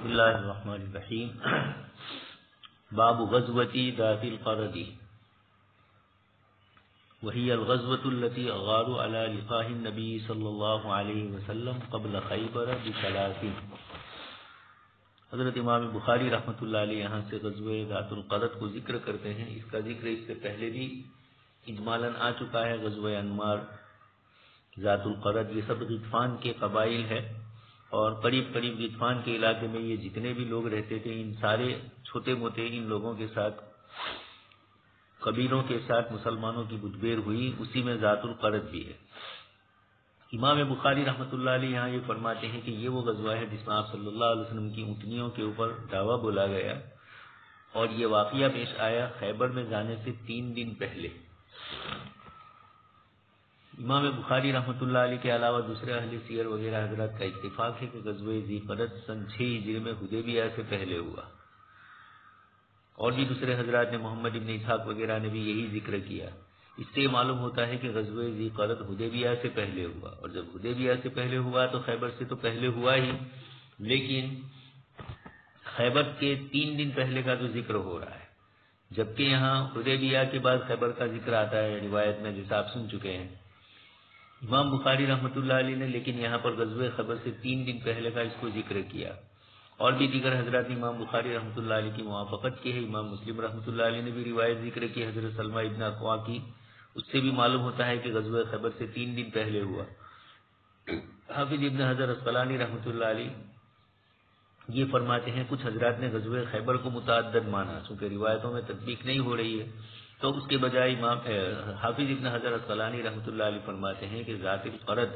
بسم اللہ الرحمن الرحیم باب غزوة ذات القرد وهي الغزوة التي أغاروا على لقاء النبي صلی اللہ علیہ وسلم قبل خیبر ب3۔ حضرت امام بخاری رحمۃ اللہ علیہ یہاں سے غزوہ ذات القرد کو ذکر کرتے ہیں۔ اس کا ذکر اس سے پہلے بھی اجمالاً آ چکا ہے۔ غزوہ انمار، ذات القرد، یہ سب غطفان کے قبائل ہے، اور قریب قریب غطفان کے علاقے میں یہ جتنے بھی لوگ رہتے تھے، ان سارے چھوٹے موٹے ان لوگوں کے ساتھ، قبیلوں کے ساتھ مسلمانوں کی مدبیر ہوئی، اسی میں ذات القرد بھی ہے۔ امام بخاری رحمۃ اللہ علیہ یہاں یہ فرماتے ہیں کہ یہ وہ غزوہ ہے جس میں آپ صلی اللہ علیہ وسلم کی اونٹنیوں کے اوپر دعویٰ بولا گیا، اور یہ واقعہ پیش آیا خیبر میں جانے سے 3 دن پہلے۔ امام بخاری رحمۃ اللہ علیہ کے علاوہ دوسرے اہل سیر وغیرہ حضرات کا اتفاق ہے کہ غزوہ ذی قرد سن 6 ہجری میں حدیبیہ سے پہلے ہوا، اور بھی دوسرے حضرات نے، محمد ابن اسحاق وغیرہ نے بھی یہی ذکر کیا۔ اس سے معلوم ہوتا ہے کہ غزوہ ذی قرد حدیبیہ سے پہلے ہوا، اور جب حدیبیہ سے پہلے ہوا تو خیبر سے تو پہلے ہوا ہی، لیکن خیبر کے 3 دن پہلے کا جو ذکر ہو رہا ہے، جبکہ یہاں حدیبیہ کے بعد خیبر کا ذکر آتا ہے روایت میں، جیسا آپ سن چکے ہیں۔ امام بخاری رحمۃ اللہ علیہ نے لیکن یہاں پر غزوہ خیبر سے 3 دن پہلے کا اس کو ذکر کیا، اور بھی دیگر حضرات نے امام بخاری رحمۃ اللہ علیہ کی موافقت کی ہے۔ امام مسلم رحمۃ اللہ علیہ نے بھی روایت ذکر کی حضرت سلمہ ابن اکوع کی، اس سے بھی معلوم ہوتا ہے کہ غزوہ خیبر سے 3 دن پہلے ہوا۔ حافظ ابن حجر اسقلانی رحمۃ اللہ علیہ یہ فرماتے ہیں کچھ حضرات نے غزوہ خیبر کو متعدد مانا، چونکہ روایتوں میں تطبیق نہیں ہو رہی ہے، تو اس کے بجائے امام حافظ ابن حجر اسقلانی رحمۃ اللہ علیہ فرماتے ہیں کہ ذات القرد،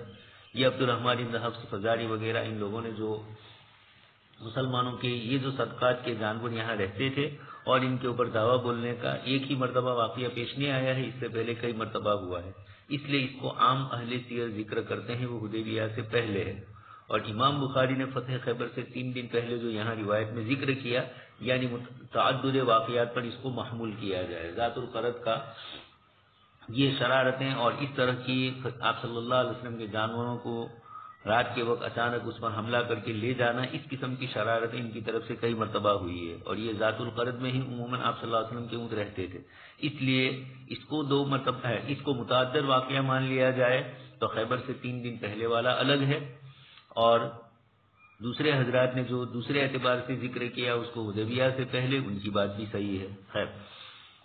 یہ عبد الرحمن ابن حفص فزاری وغیرہ ان لوگوں نے جو مسلمانوں کے یہ جو صدقات کے جانور یہاں رہتے تھے، اور ان کے اوپر دعویٰ بولنے کا ایک ہی مرتبہ واقعہ پیش نہیں آیا ہے، اس سے پہلے کئی مرتبہ ہوا ہے، اس لیے اس کو عام اہل سیر ذکر کرتے ہیں، وہ حدیبیہ سے پہلے ہے۔ اور امام بخاری نے فتح خیبر سے 3 دن پہلے جو یہاں روایت میں ذکر کیا، یعنی تعدد واقعات پر اس کو محمول کیا جائے۔ ذات القرد کا یہ شرارتیں اور اس طرح کی آپ صلی اللہ علیہ وسلم کے جانوروں کو رات کے وقت اچانک اس پر حملہ کر کے لے جانا، اس قسم کی شرارتیں ان کی طرف سے کئی مرتبہ ہوئی ہے، اور یہ ذات القرد میں ہی عموماً آپ صلی اللہ علیہ وسلم کے اونٹ رہتے تھے، اس لیے اس کو 2 مرتبہ ہے، اس کو متعدد واقعہ مان لیا جائے تو خیبر سے 3 دن پہلے والا الگ ہے، اور دوسرے حضرات نے جو دوسرے اعتبار سے ذکر کیا اس کو حدیبیہ سے پہلے، ان کی بات بھی صحیح ہے۔ خیر،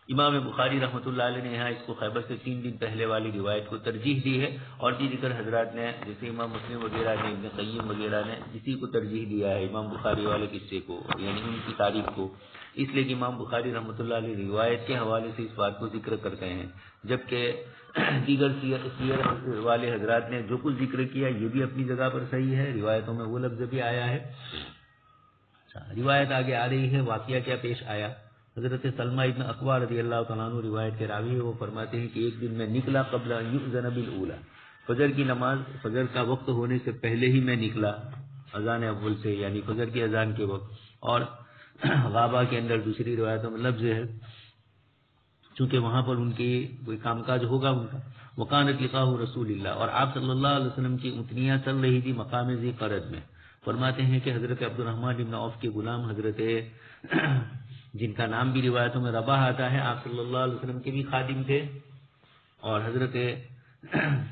امام بخاری رحمۃ اللہ علیہ نے یہاں اس کو خیبر سے 3 دن پہلے والی روایت کو ترجیح دی ہے، اور بھی دیگر حضرات نے جیسے امام مسلم وغیرہ نے، ابن قیم وغیرہ نے اسی کو ترجیح دیا ہے، امام بخاری والے قصے کو، یعنی ان کی تاریخ کو، اس لیے کہ امام بخاری رحمۃ اللہ علیہ روایت کے حوالے سے اس بات کو ذکر کرتے ہیں، جبکہ دیگر سیر والے حضرات نے جو کچھ ذکر کیا یہ بھی اپنی جگہ پر صحیح ہے، روایتوں میں وہ لفظ بھی آیا ہے۔ روایت آگے آ رہی ہے، واقعہ کیا پیش آیا۔ حضرت سلمہ ابن اکوع رضی اللہ تعالیٰ عنہ روایت کے راوی ہے، وہ فرماتے ہیں کہ ایک دن میں نکلا قبل ان یؤذن بالاولی، فجر کی نماز، فجر کا وقت ہونے سے پہلے ہی میں نکلا، اذان اول سے، یعنی فجر کی اذان کے وقت، اور غابہ کے اندر دوسری روایتوں میں لفظ ہے چونکہ وہاں پر ان کی کوئی کام کاج ہوگا ان کا، وکانت لقاء رسول اللہ، اور آپ صلی اللہ علیہ وسلم کی اونٹنیاں چل رہی تھی مقام ذی قرد میں۔ فرماتے ہیں کہ حضرت عبد الرحمن بن عوف کے غلام حضرت جن کا نام بھی روایتوں میں رباح آتا ہے، آپ صلی اللہ علیہ وسلم کے بھی خادم تھے، اور حضرت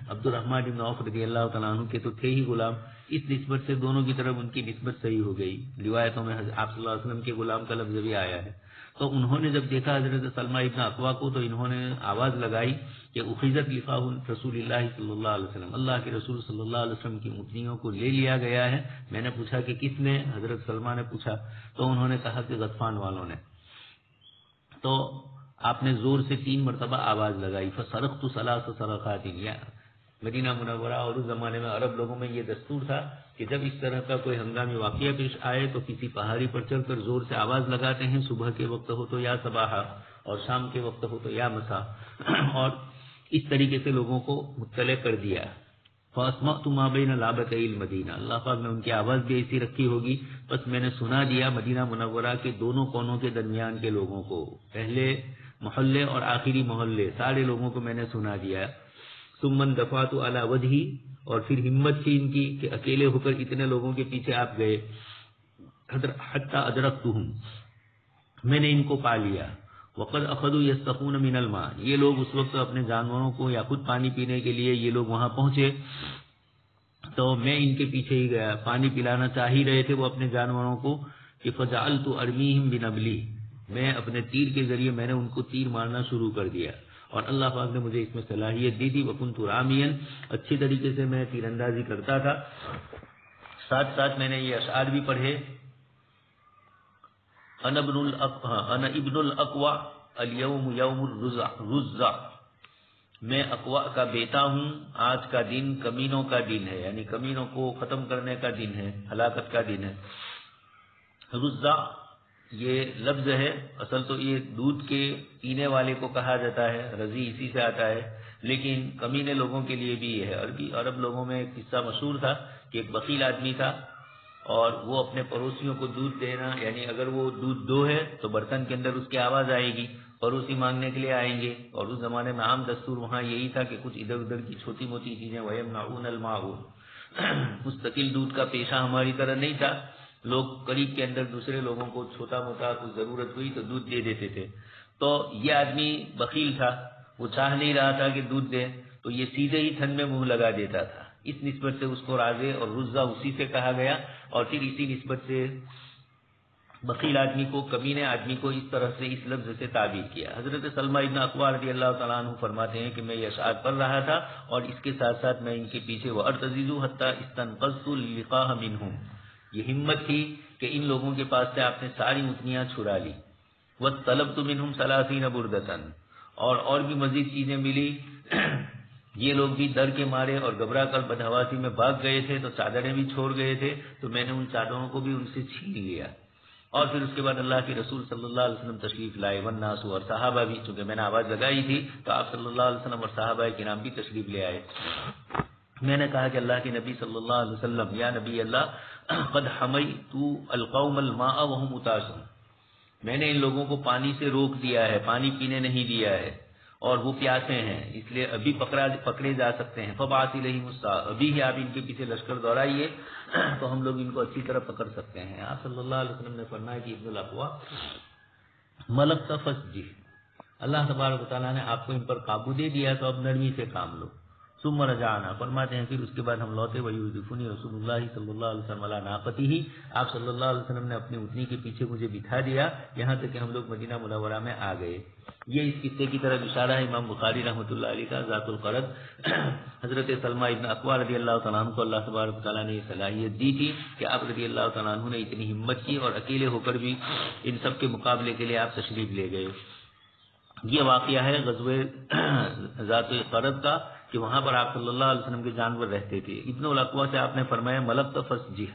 عبد الرحمن بن عوف رضی اللہ تعالیٰ عنہ کے تو تھے ہی غلام، اس نسبت سے دونوں کی طرف ان کی نسبت صحیح ہو گئی، روایتوں میں آپ صلی اللہ علیہ وسلم کے غلام کا لفظ بھی آیا ہے۔ تو انہوں نے جب دیکھا حضرت سلمہ ابن اکوع کو، تو انہوں نے آواز لگائی کہ اخذت لقاء رسول اللہ صلی اللہ علیہ وسلم، اللہ کے رسول صلی اللہ علیہ وسلم کی اونٹنیوں کو لے لیا گیا ہے۔ میں نے پوچھا کہ کس نے؟ حضرت سلمہ نے پوچھا، تو انہوں نے کہا کہ غطفان والوں نے۔ تو آپ نے زور سے 3 مرتبہ آواز لگائی، فصرخت 3 صرخات، یا مدینہ منورہ اور اس زمانے میں عرب لوگوں میں یہ دستور تھا کہ جب اس طرح کا کوئی ہنگامی واقعہ پیش آئے تو کسی پہاڑی پر چڑھ کر زور سے آواز لگاتے ہیں، صبح کے وقت ہو تو یا صباحا، اور شام کے وقت ہو تو یا مسا، اور اس طریقے سے لوگوں کو مطلع کر دیا۔ فاسمعت ما بین لابتئی المدینہ، اللہ پاک نے ان کی آواز بھی ایسی رکھی ہوگی، بس میں نے سنا دیا مدینہ منورہ کے دونوں کونوں کے درمیان کے لوگوں کو، پہلے محلے اور آخری محلے، سارے لوگوں کو میں نے سنا دیا۔ ثم اندفعت علی وجہی، اور پھر ہمت کی ان کی کہ اکیلے ہو کر اتنے لوگوں کے پیچھے آپ گئے۔ حتی ادرکتہم، میں نے ان کو پا لیا، وقد اخذوا یستقون من الماء، یہ لوگ اس وقت اپنے جانوروں کو یا خود پانی پینے کے لیے یہ لوگ وہاں پہنچے تو میں ان کے پیچھے ہی گیا، پانی پلانا چاہ ہی رہے تھے وہ اپنے جانوروں کو، کہ فجعلت ارمیہم بنبلی، میں اپنے تیر کے ذریعے میں نے ان کو تیر مارنا شروع کر دیا، اور اللہ پاک نے مجھے اس میں صلاحیت دی تھی، وکنت رامیا، اچھی طریقے سے میں تیر اندازی کرتا تھا۔ ساتھ ساتھ میں نے یہ اشعار بھی پڑھے، انا ابن الاقوى اليوم یوم الرزہ، میں اقوا کا بیٹا ہوں، آج کا دن کمینوں کا دن ہے، یعنی کمینوں کو ختم کرنے کا دن ہے، ہلاکت کا دن ہے۔ رزہ یہ لفظ ہے، اصل تو یہ دودھ کے پینے والے کو کہا جاتا ہے، رضی اسی سے آتا ہے، لیکن کمینے لوگوں کے لیے بھی یہ ہے۔ عرب لوگوں میں ایک قصہ مشہور تھا کہ ایک بخیل آدمی تھا اور وہ اپنے پڑوسیوں کو دودھ دینا، یعنی اگر وہ دودھ دو ہے تو برتن کے اندر اس کی آواز آئے گی، پڑوسی مانگنے کے لیے آئیں گے، اور اس زمانے میں عام دستور وہاں یہی تھا کہ کچھ ادھر ادھر کی چھوٹی موٹی چیزیں، وَيَمْنَعُونَ الْمَاعُونَ، مستقل دودھ کا پیشہ ہماری طرح نہیں تھا، لوگ قریب کے اندر دوسرے لوگوں کو چھوٹا موٹا کچھ ضرورت ہوئی تو دودھ دے دیتے تھے۔ تو یہ آدمی بخیل تھا، وہ چاہ نہیں رہا تھا کہ دودھ دے، تو یہ سیدھے ہی تھن میں منہ لگا دیتا تھا، اس نسبت سے اس کو رازے اور رزہ اسی سے کہا گیا، اور پھر اسی نسبت سے بخیل آدمی کو، کمینے آدمی کو اس طرح سے اس لفظ سے تعبیر کیا۔ حضرت سلمہ ابن اکوع رضی اللہ تعالیٰ عنہ فرماتے ہیں کہ میں یہ اشعار پڑھ رہا تھا اور اس کے ساتھ ساتھ میں ان کے پیچھے وَأَرْتَزِزُ حَتَّى اسْتَنْقَذْتُ اللِّقَاحَ مِنْهُمْ، یہ ہمت تھی کہ ان لوگوں کے پاس سے آپ نے ساری اونٹنیاں چھڑا لی، وَطَلَبْتُ مِنْهُمْ 30 بُرْدَةً، اور بھی مزید چیزیں ملی، یہ لوگ بھی ڈر کے مارے اور گھبرا کر بدحواسی میں بھاگ گئے تھے، تو چادریں بھی چھوڑ گئے تھے، تو میں نے ان چادروں کو بھی ان سے چھین لیا، اور پھر اس کے بعد اللہ کے رسول صلی اللہ علیہ وسلم تشریف لائے، والناس، اور صحابہ بھی، چونکہ میں نے آواز لگائی تھی تو آپ صلی اللہ علیہ وسلم اور صحابہ کرام بھی تشریف لے آئے۔ میں نے کہا کہ اللہ کے نبی صلی اللہ علیہ وسلم، یا نبی اللہ، قد حمیت القوم الماء وهم اتاس، میں نے ان لوگوں کو پانی سے روک دیا ہے، پانی پینے نہیں دیا ہے، اور وہ پیاسے ہیں، اس لیے ابھی پکڑے جا سکتے ہیں، فبعث الیہم الساعة، ابھی ہی آپ ان کے پیچھے لشکر دوڑائیے تو ہم لوگ ان کو اچھی طرح پکڑ سکتے ہیں۔ آپ صلی اللہ علیہ وسلم نے فرمایا کہ ابن الاقوع ملک فسجہ، اللہ تبارک و تعالیٰ نے آپ کو ان پر قابو دے دیا تو اب نرمی سے کام لو۔ ثم رجعنا، فرماتے ہیں پھر اس کے بعد ہم لوٹے، ویوزفنی رسول اللہ صلی اللہ علیہ وسلم علی ناقتہ، آپ صلی اللہ علیہ وسلم نے اپنی اونٹنی کے پیچھے مجھے بٹھا دیا، یہاں تک کہ ہم لوگ مدینہ منورہ میں آ گئے۔ یہ اس قصے کی طرف اشارہ ہے امام بخاری رحمۃ اللہ علیہ کا، ذات القرد، حضرت سلمہ ابن اکوع رضی اللہ تعالیٰ عنہ کو اللہ تبارک و تعالیٰ نے یہ صلاحیت دی تھی کہ آپ رضی اللہ تعالیٰ عنہ نے اتنی ہمت کی اور اکیلے ہو کر بھی ان سب کے مقابلے کے لیے آپ تشریف لے گئے۔ یہ واقعہ ہے غزوہ ذات القرد کا، کہ وہاں پر آپ صلی اللہ علیہ وسلم کے جانور رہتے تھے۔ ابن الاقوع سے آپ نے فرمایا ملک فسجہ،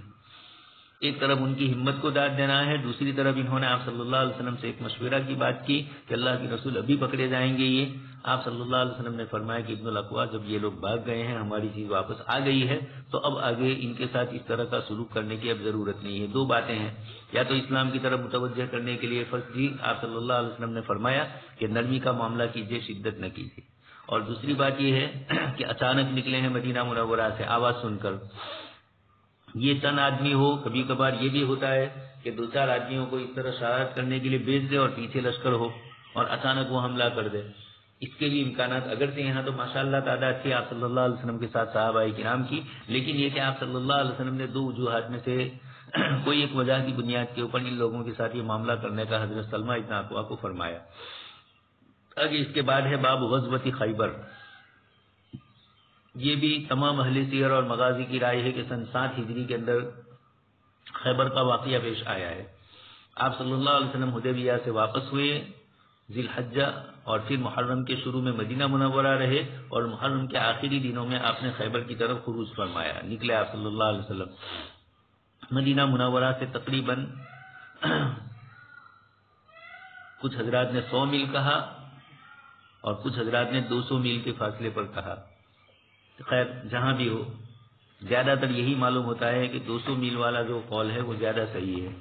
ایک طرف ان کی ہمت کو داد دینا ہے، دوسری طرف انہوں نے آپ صلی اللہ علیہ وسلم سے ایک مشورہ کی بات کی کہ اللہ کے رسول ابھی پکڑے جائیں گے یہ، آپ صلی اللہ علیہ وسلم نے فرمایا کہ ابن الاقوع جب یہ لوگ بھاگ گئے ہیں، ہماری چیز واپس آ گئی ہے، تو اب آگے ان کے ساتھ اس طرح کا سلوک کرنے کی اب ضرورت نہیں ہے۔ دو باتیں ہیں، یا تو اسلام کی طرف متوجہ کرنے کے لیے فسجی، آپ صلی اللہ علیہ وسلم نے فرمایا کہ نرمی کا معاملہ کیجیے، شدت نہ کیجیے، اور دوسری بات یہ ہے کہ اچانک نکلے ہیں مدینہ منورہ سے آواز سن کر، یہ چند آدمی ہو، کبھی کبھار یہ بھی ہوتا ہے کہ دو چار آدمیوں کو اس طرح شرارت کرنے کے لیے بھیج دے اور پیچھے لشکر ہو اور اچانک وہ حملہ کر دے، اس کے بھی امکانات اگرچہ یہاں تو ماشاءاللہ تعداد تھی آپ صلی اللہ علیہ وسلم کے ساتھ صحابہ کرام کی، لیکن یہ کہ آپ صلی اللہ علیہ وسلم نے دو وجوہات میں سے کوئی ایک وجہ کی بنیاد کے اوپر ان لوگوں کے ساتھ یہ معاملہ کرنے کا حضرت سلمہ ابن اکوع کو فرمایا۔ آگے اس کے بعد ہے باب غزوۃ خیبر، یہ بھی تمام اہل سیر اور مغازی کی رائے ہے کہ سن 7 ہجری کے اندر خیبر کا واقعہ پیش آیا ہے۔ آپ صلی اللہ علیہ وسلم حدیبیہ سے واپس ہوئے ذی الحجہ، اور پھر محرم کے شروع میں مدینہ منورہ رہے، اور محرم کے آخری دنوں میں آپ نے خیبر کی طرف خروج فرمایا، نکلے آپ صلی اللہ علیہ وسلم۔ مدینہ منورہ سے تقریباً کچھ حضرات نے 100 میل کہا اور کچھ حضرات نے 200 میل کے فاصلے پر کہا، خیر جہاں بھی ہو، زیادہ تر یہی معلوم ہوتا ہے کہ 200 میل والا جو قول ہے وہ زیادہ صحیح ہے۔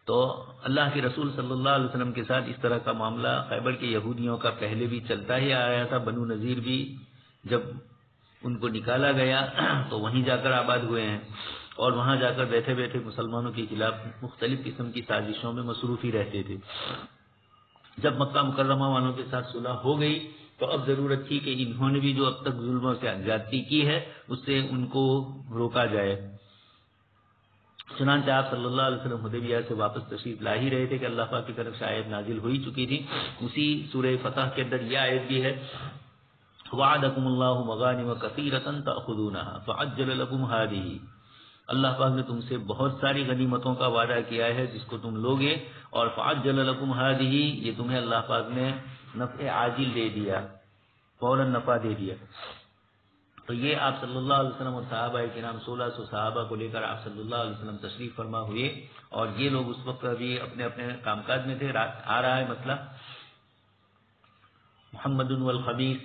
تو اللہ کے رسول صلی اللہ علیہ وسلم کے ساتھ اس طرح کا معاملہ خیبر کے یہودیوں کا پہلے بھی چلتا ہی آیا تھا۔ بنو نذیر بھی جب ان کو نکالا گیا تو وہیں جا کر آباد ہوئے ہیں، اور وہاں جا کر بیٹھے بیٹھے مسلمانوں کے خلاف مختلف قسم کی سازشوں میں مصروف ہی رہتے تھے۔ جب مکہ مکرمہ والوں کے ساتھ صلح ہو گئی تو اب ضرورت تھی کہ انہوں نے بھی جو اب تک ظلموں سے زیادتی کی ہے اس سے ان کو روکا جائے۔ چنانچہ آپ صلی اللہ علیہ وسلم حدیبیہ سے واپس تشریف لا ہی رہے تھے کہ اللہ پاک کی طرف سے آیت نازل ہو ہی چکی تھی۔ اسی سورہ فتح کے اندر یہ آیت بھی ہے، وعدکم اللہ مغانم کثیرۃ تأخذونها فعجل لکم ہذہ، اللہ پاک نے تم سے بہت ساری غنیمتوں کا وعدہ کیا ہے جس کو تم لوگے، اور فعجل لکم ہذہ، یہ تمہیں اللہ پاک نے نفع عاجل دے دیا، فوراً نفع دے دیا۔ تو یہ آپ صلی اللہ علیہ وسلم اور صحابہ کرام 1600 صحابہ کو لے کر آپ صلی اللہ علیہ وسلم تشریف فرما ہوئے، اور یہ لوگ اس وقت ابھی اپنے اپنے کام کاج میں تھے۔ آ رہا ہے مسئلہ محمد والخبیث،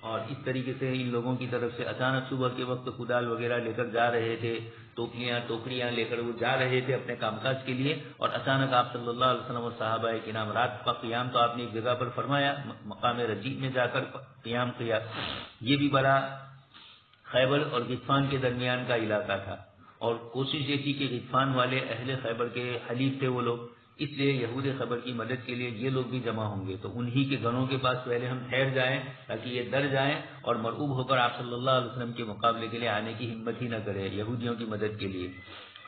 اور اس طریقے سے ان لوگوں کی طرف سے اچانک صبح کے وقت کدال وغیرہ لے کر جا رہے تھے، ٹوکریاں لے کر وہ جا رہے تھے اپنے کام کاج کے لیے، اور اچانک آپ صلی اللہ علیہ وسلم اور صحابہ کرام رات کا قیام تو آپ نے ایک جگہ پر فرمایا، مقام رجیع میں جا کر قیام کیا۔ یہ بھی بڑا خیبر اور غطفان کے درمیان کا علاقہ تھا، اور کوشش یہ تھی کہ غطفان والے اہل خیبر کے حلیف تھے وہ لوگ، اس لیے یہود خیبر کی مدد کے لیے یہ لوگ بھی جمع ہوں گے، تو انہی کے گھروں کے پاس پہلے ہم ٹھہر جائیں تاکہ یہ ڈر جائیں اور مرعوب ہو کر آپ صلی اللہ علیہ وسلم کے مقابلے کے لیے آنے کی ہمت ہی نہ کرے یہودیوں کی مدد کے لیے۔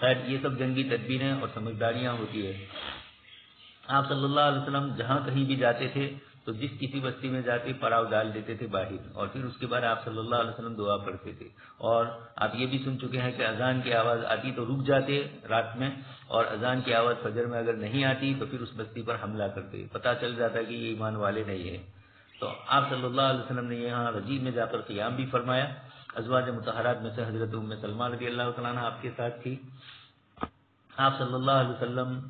خیر یہ سب جنگی تدبیریں اور سمجھداریاں ہوتی ہے۔ آپ صلی اللہ علیہ وسلم جہاں کہیں بھی جاتے تھے تو جس کسی بستی میں جاتے پڑاؤ ڈال دیتے تھے باہر، اور پھر اس کے بعد آپ صلی اللہ علیہ وسلم دعا پڑھتے تھے، اور آپ یہ بھی سن چکے ہیں کہ اذان کی آواز آتی تو رک جاتے رات میں، اور اذان کی آواز فجر میں اگر نہیں آتی تو پھر اس بستی پر حملہ کرتے، پتہ چل جاتا کہ یہ ایمان والے نہیں ہیں۔ تو آپ صلی اللہ علیہ وسلم نے یہاں رجیع میں جا کر قیام بھی فرمایا۔ ازواج مطہرات میں سے حضرت ام سلمہ رضی اللہ تعالیٰ عنہ آپ کے ساتھ تھی۔ آپ صلی اللہ علیہ وسلم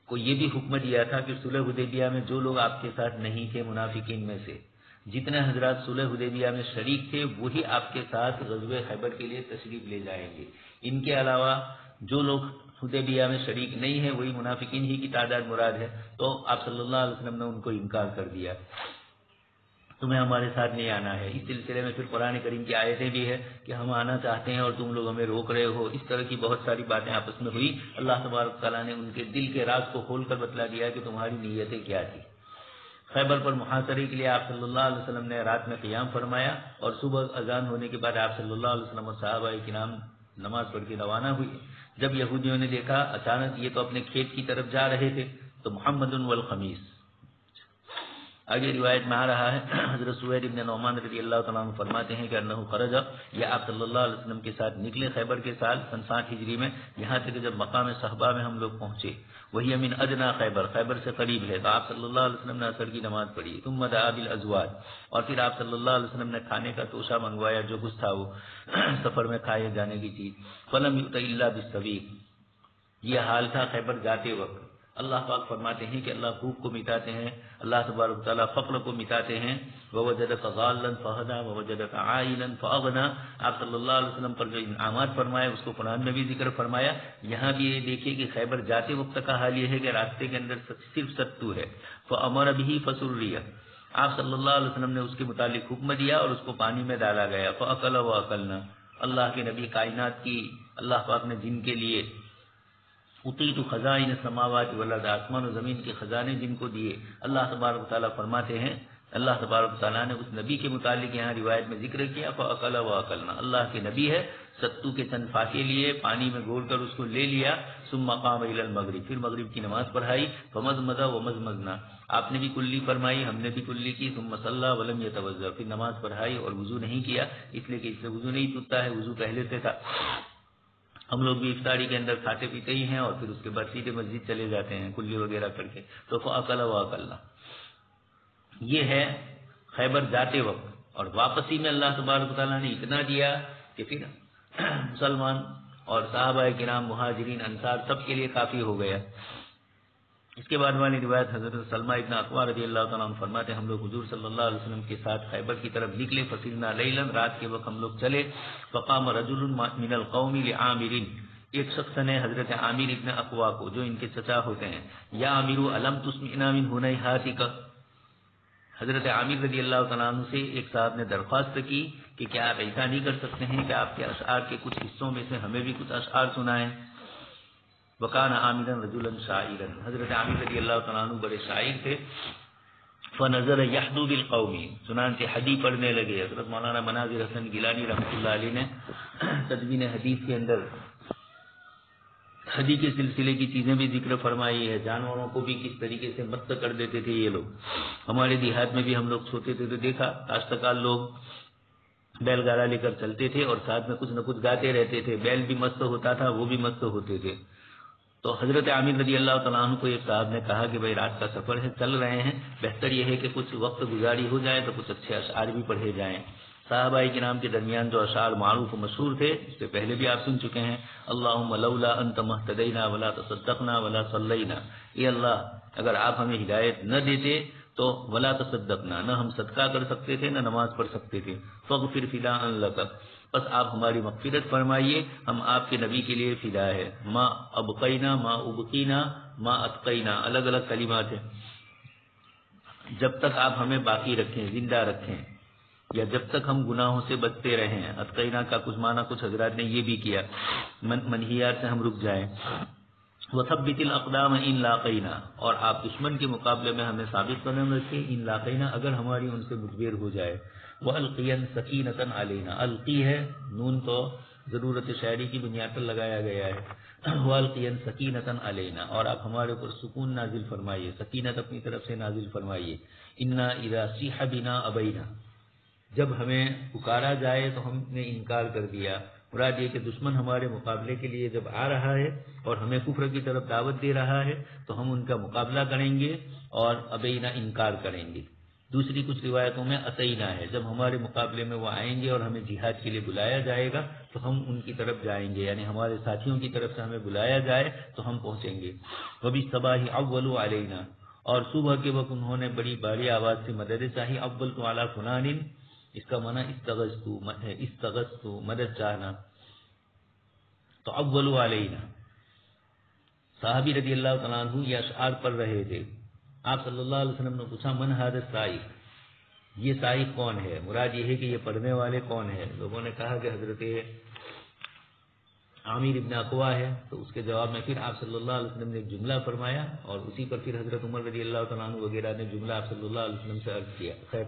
کو یہ بھی حکم دیا تھا کہ صلح حدیبیہ میں جو لوگ آپ کے ساتھ نہیں تھے منافقین میں سے، جتنے حضرات صلح حدیبیہ میں شریک تھے وہی آپ کے ساتھ غزوہ خیبر کے لیے تشریف لے جائیں گے، ان کے علاوہ جو لوگ حدیبیہ میں شریک نہیں ہیں وہی منافقین ہی کی تعداد مراد ہے۔ تو آپ صلی اللہ علیہ وسلم نے ان کو انکار کر دیا، تمہیں ہمارے ساتھ نہیں آنا ہے۔ اس سلسلے میں پھر قرآن کریم کی آیتیں بھی ہے کہ ہم آنا چاہتے ہیں اور تم لوگ ہمیں روک رہے ہو، اس طرح کی بہت ساری باتیں آپس میں ہوئی۔ اللہ تبارک تعالیٰ نے ان کے دل کے راز کو کھول کر بتلا دیا کہ تمہاری نیتیں کیا تھی۔ خیبر پر محاصرے کے لیے آپ صلی اللہ علیہ وسلم نے رات میں قیام فرمایا، اور صبح اذان ہونے کے بعد آپ صلی اللہ علیہ وسلم اور صحابہ کرام نماز پڑھ کے روانہ ہوئے۔ جب یہودیوں نے دیکھا اچانک یہ تو اپنے کھیت کی طرف جا رہے تھے، تو محمد والخمیس، آگے روایت میں آ رہا ہے حضرت سوید بن نعمان رضی اللہ تعالیٰ عنہ فرماتے ہیں کہ انہو خرج، یہ آپ صلی اللہ علیہ وسلم کے ساتھ نکلے خیبر کے سال 60 ہجری میں، یہاں تک کہ جب مقام صحبہ میں ہم لوگ پہنچے، وہی من ادنا خیبر، خیبر سے قریب ہے، تو آپ صلی اللہ علیہ وسلم نے عصر کی نماز پڑھی، ثم دعا بالازواج، اور پھر آپ صلی اللہ علیہ وسلم نے کھانے کا توشہ منگوایا جو کچھ تھا وہ سفر میں کھائے جانے کی چیز، فلم یؤت الا بالسویق، یہ حال تھا خیبر جاتے وقت۔ اللہ پاک فرماتے ہیں کہ اللہ بھوک کو مٹاتے ہیں، اللہ تبارک تعالیٰ فقر کو مٹاتے ہیں، ووجدک ضالا فہدی ووجدک عائلا فاغنی، آپ صلی اللہ علیہ وسلم پر جو انعامات فرمائے اس کو قرآن میں بھی ذکر فرمایا۔ یہاں بھی یہ دیکھیے کہ خیبر جاتے وقت کا حال یہ ہے کہ راستے کے اندر صرف ستو ہے، فامر به فسری، آپ صلی اللہ علیہ وسلم نے اس کے متعلق حکم دیا اور اس کو پانی میں ڈالا گیا، فاکل واکلنا، اللہ کے نبی کائنات کی اللہ پاک نے جن کے لیے اُتیت خزائن السماوات والارض، آسمان و زمین کے خزانے جن کو دیے، اللہ تبارک تعالیٰ فرماتے ہیں، اللہ تبارک تعالیٰ نے اس نبی کے متعلق یہاں روایت میں ذکر کیا، فاکل واکلنا، اللہ کے نبی ہے، ستو کے چند فاقے لیے پانی میں گھول کر اس کو لے لیا، ثم قام الی المغرب، پھر مغرب کی نماز پڑھائی، فمضمض ومضمضنا، آپ نے بھی کلی فرمائی ہم نے بھی کلی کی، ثم صلی ولم یتوضا، پھر نماز پڑھائی اور وضو نہیں کیا، اس لیے کہ اس سے وضو نہیں ٹوٹتا ہے، وضو پہلے سے تھا۔ ہم لوگ بھی افطاری کے اندر کھاتے پیتے ہی ہیں اور پھر اس کے بعد سیدھے مسجد چلے جاتے ہیں کلی وغیرہ کر کے، تو فاکل واکلنا، یہ ہے خیبر جاتے وقت، اور واپسی میں اللہ تبارک تعالیٰ نے اتنا دیا کہ پھر مسلمان اور صحابہ کرام مہاجرین انصار سب کے لیے کافی ہو گیا۔ اس کے بعد والی روایت حضرت سلمہ ابن اکوع رضی اللہ تعالیٰ عنہ فرماتے ہیں ہم لوگ حضور صلی اللہ علیہ وسلم کے ساتھ خیبر کی طرف نکلے، فسرنا لیلا، رات کے وقت ہم لوگ چلے، فقام رجل من القوم لعامر، ایک شخص نے حضرت عامر ابن اکوع کو جو ان کے چچا ہوتے ہیں، یا عامر الم تسمعنا من ہنیہاتک، حضرت عامر رضی اللہ تعالیٰ عنہ سے ایک صاحب نے درخواست کی کہ کیا آپ ایسا نہیں کر سکتے ہیں کہ آپ کے اشعار کے کچھ حصوں میں سے ہمیں بھی کچھ اشعار سنائیں؟ وکان عامرا رجلا شاعرا، حضرت عامر رضی اللہ تعالیٰ عنہ بڑے شاعر تھے. فنظر یحدو بالقوم، چنانچہ حدی پڑھنے لگے. حضرت مولانا مناظر حسن گیلانی رحمۃ اللہ علیہ نے تدوین حدیث کے اندر حدی کے سلسلے کی چیزیں بھی ذکر فرمائی ہے. جانوروں کو بھی کس طریقے سے مت کر دیتے تھے یہ لوگ. ہمارے دیہات میں بھی ہم لوگ سوتے تھے تو دیکھا کاشتکار لوگ بیل گاڑا لے کر چلتے تھے اور ساتھ میں کچھ نہ کچھ گاتے رہتے تھے. بیل بھی مست ہوتا تھا، وہ بھی مست ہوتے تھے. تو حضرت عامر رضی اللہ تعالیٰ عنہ کو ایک صاحب نے کہا کہ بھائی رات کا سفر ہے، چل رہے ہیں، بہتر یہ ہے کہ کچھ وقت گزاری ہو جائے تو کچھ اچھے اشعار بھی پڑھے جائیں. صحابہ کرام کے درمیان جو اشعار معروف و مشہور تھے اس سے پہلے بھی آپ سن چکے ہیں. اللہم لولا انت مہتدینا ولا تصدقنا ولا صلینا، اے اللہ اگر آپ ہمیں ہدایت نہ دیتے تو ولا تصدقنا، نہ ہم صدقہ کر سکتے تھے نہ نماز پڑھ سکتے تھے. فاغفر فداء لک، بس آپ ہماری مغفرت فرمائیے، ہم آپ کے نبی کے لیے فدا ہے. ما ابقینا، ما ابقینا، ما اتقینا، الگ الگ کلمات ہیں. جب تک آپ ہمیں باقی رکھیں، زندہ رکھیں، یا جب تک ہم گناہوں سے بچتے رہیں. اتقینا کا کچھ معنی کچھ حضرات نے یہ بھی کیا، منہیات سے ہم رک جائیں. وثبت الاقدام ان لاقینا، اور آپ دشمن کے مقابلے میں ہمیں ثابت قدم رکھیں، ان لاقینا اگر ہماری ان سے مدبر ہو جائے. وَأَلْقِيًا سَكِينَةً عَلَيْنَا، القی ہے نون تو ضرورت شاعری کی بنیاد پر لگایا گیا ہے. وَأَلْقِيًا سَكِينَةً عَلَيْنَا، اور آپ ہمارے اوپر سکون نازل فرمائیے، سکینت اپنی طرف سے نازل فرمائیے. اِنَّا إِذَا صِيحَ بِنَا أَبَيْنَا، جب ہمیں پکارا جائے تو ہم نے انکار کر دیا. مراد یہ کہ دشمن ہمارے مقابلے کے لیے جب آ رہا ہے اور ہمیں کفر کی طرف دعوت دے رہا ہے تو ہم ان کا مقابلہ کریں گے اور ابینا انکار کریں گے. دوسری کچھ روایتوں میں اتینا ہے، جب ہمارے مقابلے میں وہ آئیں گے اور ہمیں جہاد کے لیے بلایا جائے گا تو ہم ان کی طرف جائیں گے، یعنی ہمارے ساتھیوں کی طرف سے ہمیں بلایا جائے تو ہم پہنچیں گے. وَبِالصَّبَاحِ أَوَّلُوا عَلَيْنَا، اور صبح کے وقت انہوں نے بڑی باری آواز سے مدد چاہی. اول تو علی فلان، اس کا معنی استغثتو مدد چاہنا. تو اولوا علینا، صحابی رضی اللہ تعالیٰ عنہ یہ اشعار پڑھ رہے تھے. آپ صلی اللہ علیہ وسلم نے پوچھا من ھذا السائق، یہ سائق کون ہے؟ مراد یہ ہے کہ یہ پڑھنے والے کون ہیں؟ لوگوں نے کہا کہ حضرت عامر ابن اقوا ہے. تو اس کے جواب میں پھر آپ صلی اللہ علیہ وسلم نے ایک جملہ فرمایا اور اسی پر پھر حضرت عمر رضی اللہ تعالیٰ عنہ وغیرہ نے جملہ آپ صلی اللہ علیہ وسلم سے عرض کیا. خیر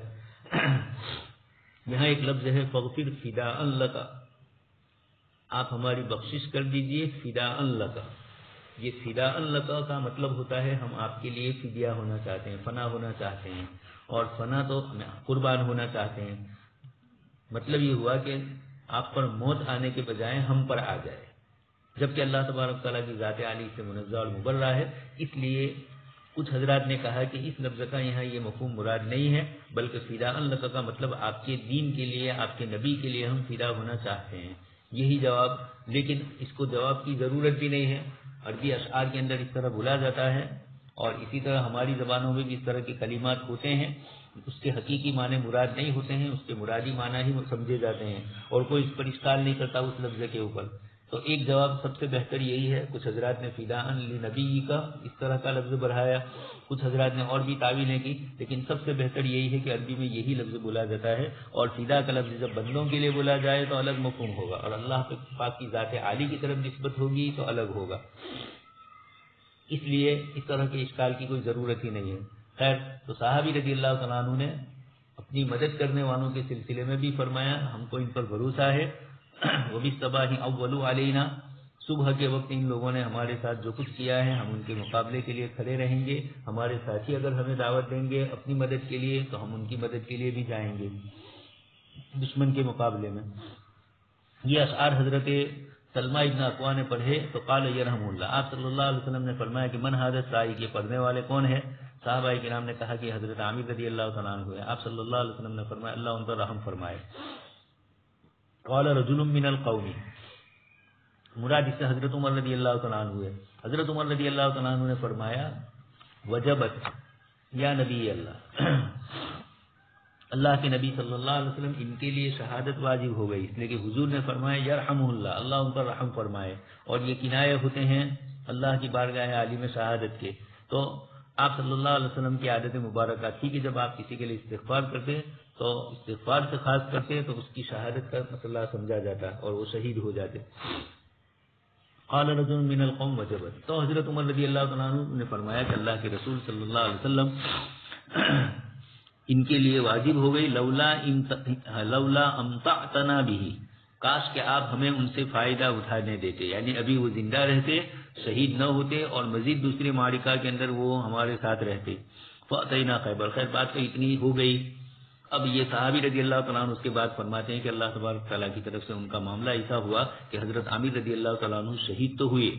یہاں ایک لفظ ہے فغفر فداء لک، آپ ہماری بخشش کر دیجئے. فداء لک، یہ فداء لک کا مطلب ہوتا ہے ہم آپ کے لیے فدیہ ہونا چاہتے ہیں، فنا ہونا چاہتے ہیں. اور فنا تو قربان ہونا چاہتے ہیں. مطلب یہ ہوا کہ آپ پر موت آنے کے بجائے ہم پر آ جائے، جبکہ اللہ تبارک تعالیٰ کی ذات عالی سے منزہ اور مبرہ ہے. اس لیے کچھ حضرات نے کہا کہ اس لفظ کا یہاں یہ مفہوم مراد نہیں ہے، بلکہ فداء لک کا مطلب آپ کے دین کے لیے، آپ کے نبی کے لیے ہم فدا ہونا چاہتے ہیں. یہی جواب، لیکن اس کو جواب کی ضرورت بھی نہیں ہے. عربی اشعار کے اندر اس طرح بولا جاتا ہے اور اسی طرح ہماری زبانوں میں بھی اس طرح کے کلمات ہوتے ہیں. اس کے حقیقی معنی مراد نہیں ہوتے ہیں، اس کے مرادی معنی ہی سمجھے جاتے ہیں اور کوئی اس پر اشکال نہیں کرتا اس لفظ کے اوپر. تو ایک جواب سب سے بہتر یہی ہے. کچھ حضرات نے فداء لنبی کا اس طرح کا لفظ بڑھایا، کچھ حضرات نے اور بھی تعویلیں کی، لیکن سب سے بہتر یہی ہے کہ عربی میں یہی لفظ بولا جاتا ہے. اور فدا کا لفظ جب بندوں کے لیے بولا جائے تو الگ مفہوم ہوگا، اور اللہ پاک کی ذات عالی کی طرف نسبت ہوگی تو الگ ہوگا. اس لیے اس طرح کے اشکال کی کوئی ضرورت ہی نہیں ہے. خیر تو صحابی رضی اللہ تعالیٰ عنہ نے اپنی مدد کرنے والوں کے سلسلے میں بھی فرمایا ہم کو ان پر بھروسہ ہے. وَبِالصَّبَاحِ أَوَّلُوا عَلَيْنَا، صبح کے وقت ان لوگوں نے ہمارے ساتھ جو کچھ کیا ہے ہم ان کے مقابلے کے لیے کھڑے رہیں گے. ہمارے ساتھی اگر ہمیں دعوت دیں گے اپنی مدد کے لیے تو ہم ان کی مدد کے لیے بھی جائیں گے دشمن کے مقابلے میں. یہ اشعار حضرت سلمہ ابن اقوا نے پڑھے تو قال یرحم اللہ، آپ صلی اللہ علیہ وسلم نے فرمایا کہ من ھذا السائق، یہ پڑھنے والے کون ہیں؟ صحابہ کرام نے کہا کہ حضرت عامر رضی اللہ تعالیٰ عنہ ہے. آپ صلی اللہ علیہ وسلم نے فرمایا اللہ ان پر رحم فرمائے. قال رجل من القوم، مراد اس سے حضرت عمر رضی اللہ تعالیٰ عنہ ہے. حضرت عمر رضی اللہ تعالیٰ عنہ نے فرمایا وجبت یا نبی اللہ، اللہ کے نبی صلی اللہ علیہ وسلم ان کے لیے شہادت واجب ہو گئی، اس لیے کہ حضور نے فرمایا یرحمہ اللہ، اللہ ان پر رحم فرمائے. اور یہ کنایے ہوتے ہیں اللہ کی بارگاہ عالی میں شہادت کے. تو آپ صلی اللہ علیہ وسلم کی عادت مبارکہ تھی کہ جب آپ کسی کے لیے استغفار کرتے تو استغفار سے خاص کرتے تو اس کی شہادت کا مسئلہ سمجھا جاتا اور وہ شہید ہو جاتے. قال رجل من القوم وجبت، تو حضرت عمر رضی اللہ تعالیٰ عنہ نے فرمایا کہ اللہ کے رسول صلی اللہ علیہ وسلم ان کے لیے واجب ہو گئی. لولا امتعتنا به، کاش کہ آپ ہمیں ان سے فائدہ اٹھانے دیتے، یعنی ابھی وہ زندہ رہتے، شہید نہ ہوتے اور مزید دوسری معرکہ کے اندر وہ ہمارے ساتھ رہتے. فاتینا خیبر، خیر بات تو اتنی ہو گئی. اب یہ صحابی رضی اللہ تعالیٰ عنہ اس کے بعد فرماتے ہیں کہ اللہ تبارک تعالیٰ کی طرف سے ان کا معاملہ ایسا ہوا کہ حضرت عامر رضی اللہ تعالیٰ عنہ شہید تو ہوئے،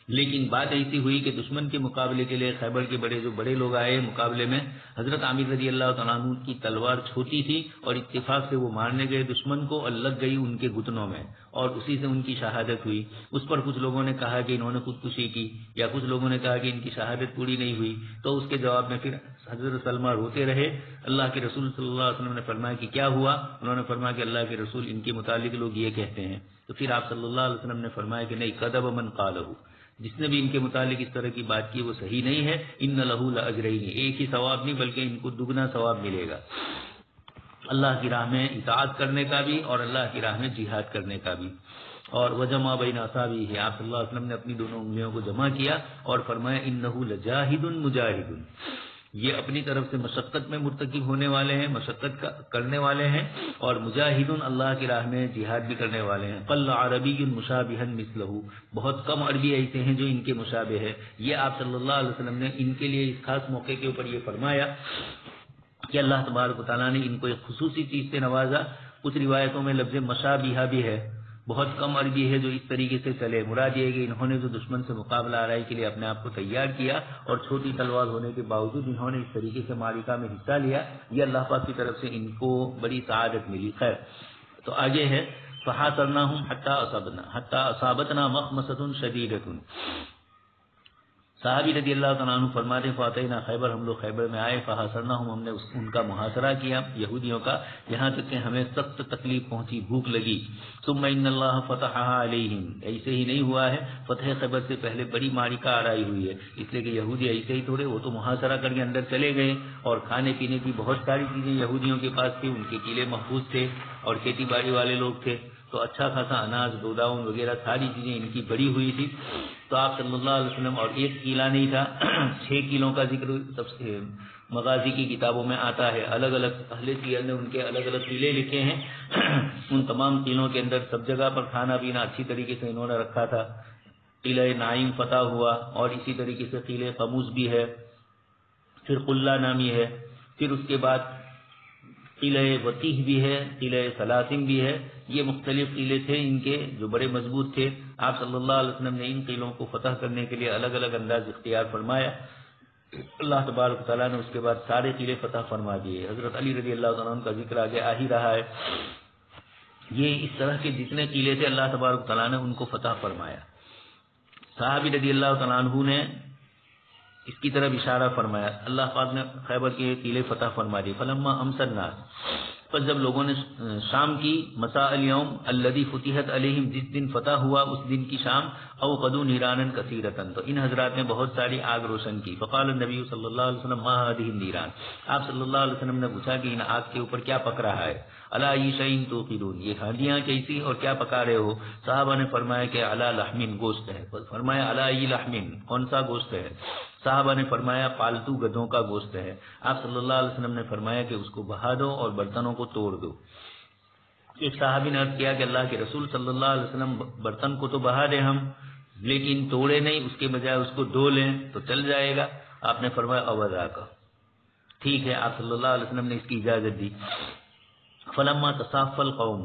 لیکن بات ایسی ہوئی کہ دشمن کے مقابلے کے لیے خیبر کے بڑے لوگ آئے مقابلے میں. حضرت عامر رضی اللہ تعالیٰ عنہ کی تلوار چھوٹی تھی اور اتفاق سے وہ مارنے گئے دشمن کو اور لگ گئی ان کے گھٹنوں میں، اور اسی سے ان کی شہادت ہوئی. اس پر کچھ لوگوں نے کہا کہ انہوں نے خودکشی کی، یا کچھ لوگوں نے کہا کہ ان کی شہادت پوری نہیں ہوئی. تو اس کے جواب میں پھر حضرت سلمہ روتے رہے. اللہ کے رسول صلی اللہ علیہ وسلم نے فرمایا کہ کیا ہوا؟ انہوں نے فرمایا کہ اللہ کے رسول ان کے متعلق لوگ یہ کہتے ہیں. تو پھر آپ صلی اللہ علیہ وسلم نے فرمایا کہ نہیں، کذب من قالہ، جس نے بھی ان کے متعلق اس طرح کی بات کی وہ صحیح نہیں ہے. ان لہ لاجرین، ایک ہی ثواب نہیں بلکہ ان کو دگنا ثواب ملے گا، اللہ کی راہ میں اطاعت کرنے کا بھی اور اللہ کی راہ میں جہاد کرنے کا بھی. اور وجمع بین اصابعہ، آپ صلی اللہ علیہ وسلم نے اپنی دونوں انگلیوں کو جمع کیا اور فرمایا انہ لجاہد مجاہد، یہ اپنی طرف سے مشقت میں مرتکب ہونے والے ہیں، مشقت کرنے والے ہیں، اور مجاہد اللہ کی راہ میں جہاد بھی کرنے والے ہیں. قل عربی مشابہا مثلہ، بہت کم عربی ایسے ہیں جو ان کے مشابہ ہے. یہ آپ صلی اللہ علیہ وسلم نے ان کے لیے اس خاص موقع کے اوپر یہ فرمایا کہ اللہ تبارک و تعالیٰ نے ان کو ایک خصوصی چیز سے نوازا. کچھ روایتوں میں لفظ مشابہہ بھی ہے، بہت کم عربی ہے جو اس طریقے سے چلے. مراد یہ ہے کہ انہوں نے جو دشمن سے مقابلہ آرائی کے لیے اپنے آپ کو تیار کیا اور چھوٹی تلوار ہونے کے باوجود انہوں نے اس طریقے سے معرکہ میں حصہ لیا، یہ اللہ پاک کی طرف سے ان کو بڑی سعادت ملی. خیر تو آگے ہے فحاصرناہم حتی اصابتنا مخمصۃ شدیدۃ. صحابی رضی اللہ تعالیٰ عنہ فرماتے فاتحنا خیبر، ہم لوگ خیبر میں آئے. فحاصرناہم، ہم نے ان کا محاصرہ کیا یہودیوں کا، یہاں تک کہ ہمیں سخت تکلیف پہنچی، بھوک لگی. ثم ان اللہ فتحها علیہم، ایسے ہی نہیں ہوا ہے، فتح خیبر سے پہلے بڑی معرکہ آرائی ہوئی ہے، اس لیے کہ یہودی ایسے ہی تھوڑے، وہ تو محاصرہ کر کے اندر چلے گئے اور کھانے پینے کی بہت ساری چیزیں یہودیوں کے پاس تھی، ان کے قلعے محفوظ تھے اور کھیتی باڑی والے لوگ تھے، تو اچھا خاصا اناج دوداؤن وغیرہ ساری چیزیں ان کی بڑی ہوئی تھی. تو آپ صلی اللہ علیہ وسلم، اور ایک قلعہ نہیں تھا، 6 قلعوں کا ذکر مغازی کی کتابوں میں آتا ہے. الگ الگ اہل سیر نے ان کے الگ الگ قلعے لکھے ہیں. ان تمام قلعوں کے اندر سب جگہ پر کھانا پینا اچھی طریقے سے انہوں نے رکھا تھا. قلعہ نعیم فتح ہوا، اور اسی طریقے سے قلعہ قموس بھی ہے، پھر قلہ نامی ہے، پھر اس کے بعد قلعہ وطیح بھی ہے، قلعہ سلاسم بھی ہے. یہ مختلف قلعے تھے ان کے جو بڑے مضبوط تھے. آپ صلی اللہ علیہ وسلم نے ان قلعوں کو فتح کرنے کے لیے الگ الگ انداز اختیار فرمایا. اللہ تبارک تعالیٰ نے اس کے بعد سارے قلعے فتح فرما دیے. حضرت علی رضی اللہ تعالیٰ عنہ کا ذکر آگے آ ہی رہا ہے. یہ اس طرح کے جتنے قلعے تھے اللہ تبارک تعالیٰ نے ان کو فتح فرمایا. صحابی رضی اللہ تعالیٰ عنہ نے اس کی طرف اشارہ فرمایا. اللہ پاک نے خیبر کے قلعے فتح فرما دیے. فلما امسى الناس، پس جب لوگوں نے شام کی، مساء اليوم الذي فتحت علیہم، جس دن فتح ہوا اس دن کی شام، اوقدوا نيرانا كثيرة، تو ان حضرات نے بہت ساری آگ روشن کی. فقال النبی صلی اللہ علیہ وسلم ما هذه النيران، آپ صلی اللہ علیہ وسلم نے پوچھا کہ ان آگ کے اوپر کیا پک رہا ہے. الا ای شیء توقدون، یہ ہانڈیاں کیسی اور کیا پکا رہے ہو. صحابہ نے فرمایا کہ الا لحم، گوشت ہے. فرمایا الا ای لحم، کون سا گوشت ہے. صحابہ نے فرمایا پالتو گدھوں کا گوشت ہے. آپ صلی اللہ علیہ وسلم نے فرمایا کہ اس کو بہا دو اور برتنوں کو توڑ دو. ایک صحابی نے عرض کیا کہ اللہ کے رسول صلی اللہ علیہ وسلم برتن کو تو بہا دیں ہم، لیکن توڑے نہیں، اس کے بجائے اس کو دھو لیں تو چل جائے گا. آپ نے فرمایا اوذا کا، ٹھیک ہے. آپ صلی اللہ علیہ وسلم نے اس کی اجازت دی. فلما تصاف القوم،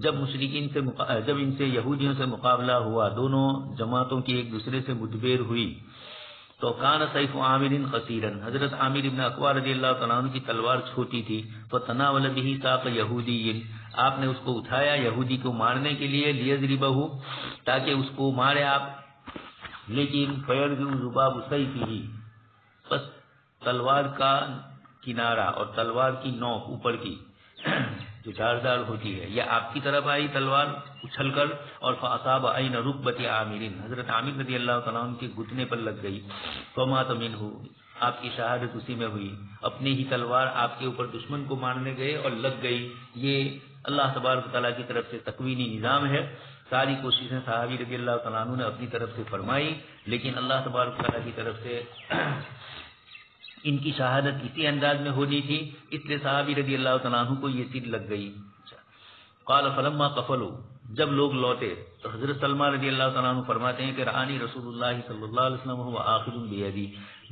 جب مشرکین سے جب ان سے یہودیوں سے مقابلہ ہوا، دونوں جماعتوں کی ایک دوسرے سے مدبیر ہوئی، تو کان سیف عامر قصیرا، حضرت عامر ابن اقوا رضی اللہ تعالیٰ عنہ کی تلوار چھوٹی تھی. فتناول به ساق یہودی، آپ نے اس کو اٹھایا یہودی کو مارنے کے لیے، لیضربہ، تاکہ اس کو مارے آپ. لیکن فیرجو ذباب سیفہ، بس تلوار کا کنارہ اور تلوار کی نوک اوپر کی جو جھاردار ہوتی ہے، یہ آپ کی طرف آئی تلوار اچھل کر، اور فاصاب عین رکبت عامر، حضرت عامر رضی اللہ تعالیٰ عنہ کے گھٹنے پر لگ گئی. فمات منہ، آپ کی شہادت اسی میں ہوئی، اپنی ہی تلوار آپ کے اوپر دشمن کو مارنے گئے اور لگ گئی۔ یہ اللہ تبارک و تعالیٰ کی طرف سے تکوینی نظام ہے۔ ساری کوششیں صحابی رضی اللہ تعالیٰ عنہ نے اپنی طرف سے فرمائی، لیکن اللہ تبارک و تعالیٰ کی طرف سے ان کی شہادت اسی انداز میں ہونی تھی، اس لیے صحابی رضی اللہ تعالیٰ عنہ کو یہ چیز لگ گئی۔ قال فلما قفلوا، جب لوگ لوٹے تو حضرت سلمہ رضی اللہ تعالیٰ عنہ فرماتے ہیں کہ رآنی رسول اللہ صلی اللہ علیہ وسلم وهو آخذ بیدی،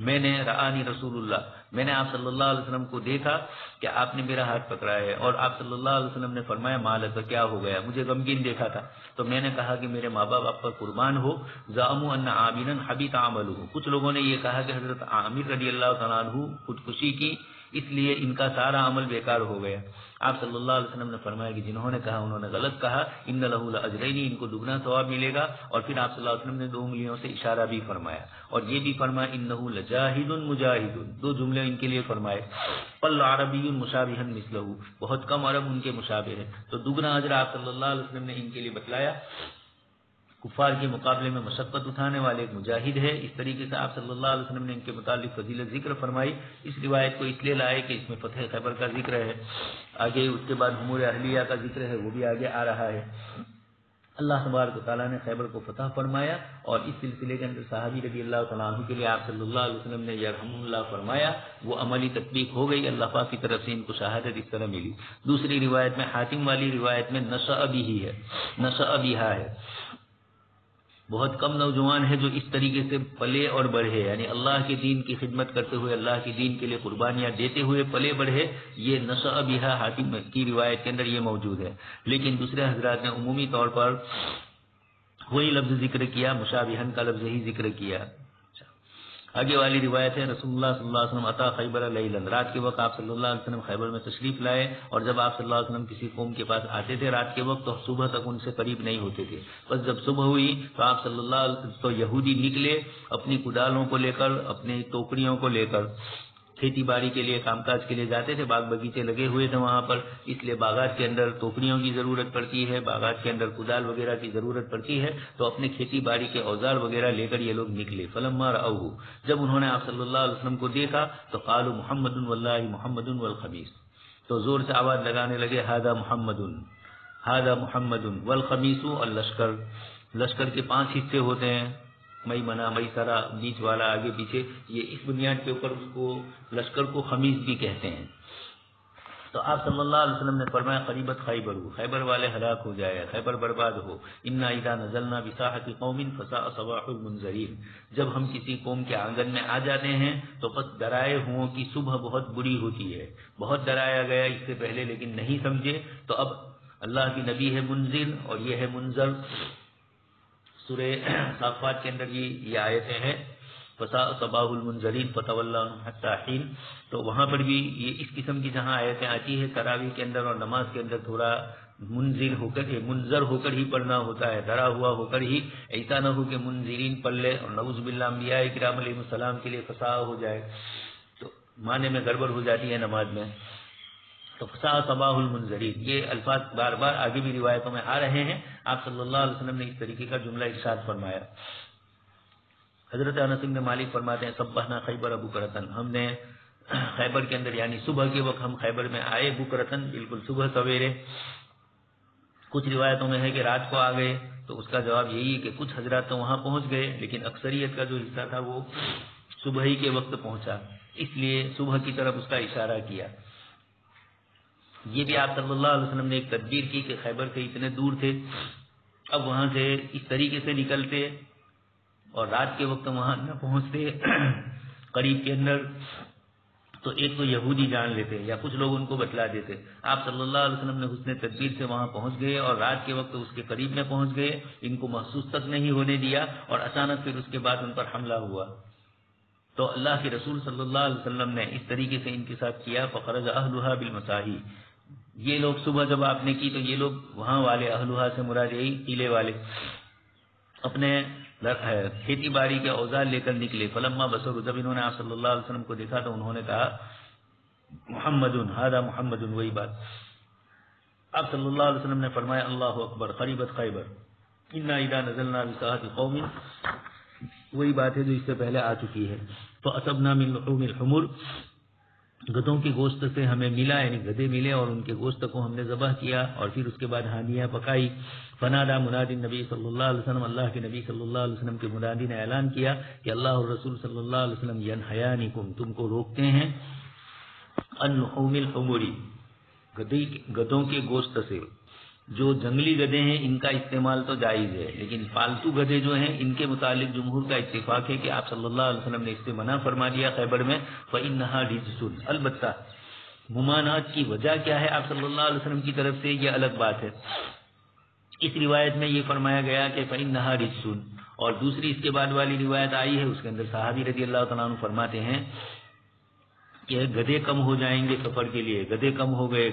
میں نے رآنی رسول اللہ، میں نے آپ صلی اللہ علیہ وسلم کو دیکھا کہ آپ نے میرا ہاتھ پکڑا ہے، اور آپ صلی اللہ علیہ وسلم نے فرمایا مالک، کیا ہو گیا؟ مجھے غمگین دیکھا تھا، تو میں نے کہا کہ میرے ماں باپ آپ پر قربان ہو۔ زعموا ان عامرا حبط عمله، کچھ لوگوں نے یہ کہا کہ حضرت عامر رضی اللہ تعالیٰ عنہ خودکشی کی، اس لیے ان کا سارا عمل بیکار ہو گیا۔ آپ صلی اللہ علیہ وسلم نے فرمایا کہ جنہوں نے کہا انہوں نے غلط کہا، ان لہ لاجرین، ان کو دگنا ثواب ملے گا۔ اور پھر آپ صلی اللہ علیہ وسلم نے 2 انگلیوں سے اشارہ بھی فرمایا، اور یہ بھی فرمایا انہ لجاہد مجاہد، 2 جملے ان کے لیے فرمائے۔ قل عربی مشابہا مثلہ، بہت کم عرب ان کے مشابہ ہیں، تو دگنا اجر آپ صلی اللہ علیہ وسلم نے ان کے لیے بتلایا۔ کفار کے مقابلے میں مشقت اٹھانے والے ایک مجاہد ہے، اس طریقے سے آپ صلی اللہ علیہ وسلم نے ان کے متعلق فضیلت ذکر فرمائی۔ اس روایت کو اس لیے لائے کہ اس میں فتح خیبر کا ذکر ہے، آگے اس کے بعد امور اہلیہ کا ذکر ہے، وہ بھی آگے آ رہا ہے۔ اللہ تبارک و تعالیٰ نے خیبر کو فتح فرمایا، اور اس سلسلے کے اندر صحابی رضی اللہ تعالیٰ عنہ کے لیے آپ صلی اللہ علیہ وسلم نے یرحم اللہ فرمایا، وہ عملی تطبیق ہو گئی، اللہ پاک کی طرف سے ان کو شہادت اس طرح ملی۔ دوسری روایت میں، حاتم والی روایت میں نشأ بہ ہے، نشأ بہا ہے، بہت کم نوجوان ہیں جو اس طریقے سے پلے اور بڑھے، یعنی اللہ کے دین کی خدمت کرتے ہوئے، اللہ کے دین کے لیے قربانیاں دیتے ہوئے پلے بڑھے۔ یہ نشأ بہا حاتم کی روایت کے اندر یہ موجود ہے، لیکن دوسرے حضرات نے عمومی طور پر وہی لفظ ذکر کیا، مشابہن کا لفظ ہی ذکر کیا۔ آگے والی روایت ہے، رسول اللہ صلی اللہ علیہ وسلم عطا خیبر لیلا، رات کے وقت آپ صلی اللہ علیہ وسلم خیبر میں تشریف لائے، اور جب آپ صلی اللہ علیہ وسلم کسی قوم کے پاس آتے تھے رات کے وقت تو صبح تک ان سے قریب نہیں ہوتے تھے، بس جب صبح ہوئی تو آپ صلی اللہ علیہ وسلم تو یہودی نکلے اپنی کدالوں کو لے کر، اپنی ٹوکریوں کو لے کر، کھیتی باڑی کے لیے کام کاج کے لیے جاتے تھے، باغ بغیچے لگے ہوئے تھے وہاں پر، اس لیے باغات کے اندر ٹوکریوں کی ضرورت پڑتی ہے، باغات کے اندر کدال وغیرہ کی ضرورت پڑتی ہے، تو اپنے کھیتی باڑی کے اوزار وغیرہ لے کر یہ لوگ نکلے۔ فلما رأوہ، جب انہوں نے آپ صلی اللہ علیہ وسلم کو دیکھا تو قالوا محمد واللہ محمد والخمیس، تو زور سے آواز لگانے لگے ھذا محمد، ھذا محمد والخمیس، اور لشکر کے 5 حصے ہوتے ہیں، میمنہ، میسرہ، بیچ والا، آگے پیچھے، یہ اس بنیاد کے اوپر اس کو لشکر کو خمیس بھی کہتے ہیں۔ تو آپ صلی اللہ علیہ وسلم نے فرمایا قریبت خیبر، خیبر والے ہلاک ہو جائے، خیبر برباد ہو۔ انا اذا نزلنا بساحة قوم فساء صباح المنذرین، جب ہم کسی قوم کے آنگن میں آ جاتے ہیں تو بس ڈرائے ہوں کی صبح بہت بری ہوتی ہے، بہت ڈرایا گیا اس سے پہلے لیکن نہیں سمجھے، تو اب اللہ کی نبی ہے منذر اور یہ ہے منذر۔ سورہ صافات کے اندر یہ آیتیں ہیں، فساء صباح المنذرین فتولی عنہم حتی حین، تو وہاں پر بھی یہ اس قسم کی جہاں آیتیں آتی ہے تراویح کے اندر اور نماز کے اندر تھوڑا منذر ہو کر ہی پڑھنا ہوتا ہے، ڈرا ہوا ہو کر ہی، ایسا نہ ہو کہ منذرین پڑھ لے اور نعوذ باللہ انبیاء کرام علیہ السلام کے لیے فساء ہو جائے، تو معنی میں گڑبڑ ہو جاتی ہے نماز میں۔ تو فساء صباح المنذرین، یہ الفاظ بار بار آگے بھی روایتوں میں آ رہے ہیں، آپ صلی اللہ علیہ وسلم نے اس طریقے کا جملہ ارشاد فرمایا۔ حضرت انس بن مالک فرماتے ہیں صبحنا خیبر بکرتن، ہم نے خیبر کے اندر یعنی صبح کے وقت ہم خیبر میں آئے، بکرتن بالکل صبح سویرے۔ کچھ روایتوں میں ہے کہ رات کو آ گئے، تو اس کا جواب یہی ہے کہ کچھ حضرات تو وہاں پہنچ گئے لیکن اکثریت کا جو حصہ تھا وہ صبح ہی کے وقت پہنچا، اس لیے صبح کی طرف اس کا اشارہ کیا۔ یہ بھی آپ صلی اللہ علیہ وسلم نے ایک تدبیر کی کہ خیبر سے اتنے دور تھے، اب وہاں سے اس طریقے سے نکلتے اور رات کے وقت وہاں نہ پہنچتے قریب کے اندر، تو ایک تو یہودی جان لیتے یا کچھ لوگ ان کو بتلا دیتے۔ آپ صلی اللہ علیہ وسلم نے حسن تدبیر سے وہاں پہنچ گئے اور رات کے وقت اس کے قریب میں پہنچ گئے، ان کو محسوس تک نہیں ہونے دیا، اور اچانک پھر اس کے بعد ان پر حملہ ہوا۔ تو اللہ کے رسول صلی اللہ علیہ وسلم نے اس طریقے سے ان کے ساتھ کیا، فخرج اہلھا بالمساحی، یہ لوگ صبح جب آپ نے کی تو یہ لوگ وہاں والے اہلھا سے مراد یہی قلعے والے اپنے کھیتی باڑی کے اوزار لے کر نکلے۔ فلما بصروا، جب انہوں نے آپ صلی اللہ علیہ وسلم کو دیکھا تو انہوں نے کہا محمد ھذا محمد، وہی بات آپ صلی اللہ علیہ وسلم نے فرمایا اللہ اکبر خریبت خیبر، انا اذا نزلنا بساحة قوم، وہی بات ہے جو اس سے پہلے آ چکی ہے۔ فَأَصَبْنَا مِنْ لُحُومِ الْحُمُرِ، گدھوں کے گوشت سے ہمیں ملا، یعنی گدھے ملے اور ان کے گوشت کو ہم نے ذبح کیا اور پھر اس کے بعد ہانڈیاں پکائی۔ فنادا منادی نبی صلی اللہ علیہ وسلم، اللہ کے نبی صلی اللہ علیہ وسلم کے منادی نے اعلان کیا کہ اللہ اور رسول صلی اللہ علیہ وسلم ینحیانکم، تم کو روکتے ہیں، ان لحوم الحمر، گدھوں کے گوشت سے۔ جو جنگلی گدھے ہیں ان کا استعمال تو جائز ہے، لیکن پالتو گدھے جو ہیں ان کے متعلق جمہور کا اتفاق ہے کہ آپ صلی اللہ علیہ وسلم نے اس سے منع فرما دیا خیبر میں، فَإِنَّهَا رِجْسٌ۔ البتہ ممانعت کی وجہ کیا ہے آپ صلی اللہ علیہ وسلم کی طرف سے، یہ الگ بات ہے۔ اس روایت میں یہ فرمایا گیا کہ فَإِنَّهَا رِجْسٌ، اور دوسری اس کے بعد والی روایت آئی ہے، اس کے اندر صحابی رضی اللہ تعالیٰ عنہ فرماتے ہیں کہ گدھے کم ہو جائیں گے سفر کے لیے، گدھے کم ہو گئے،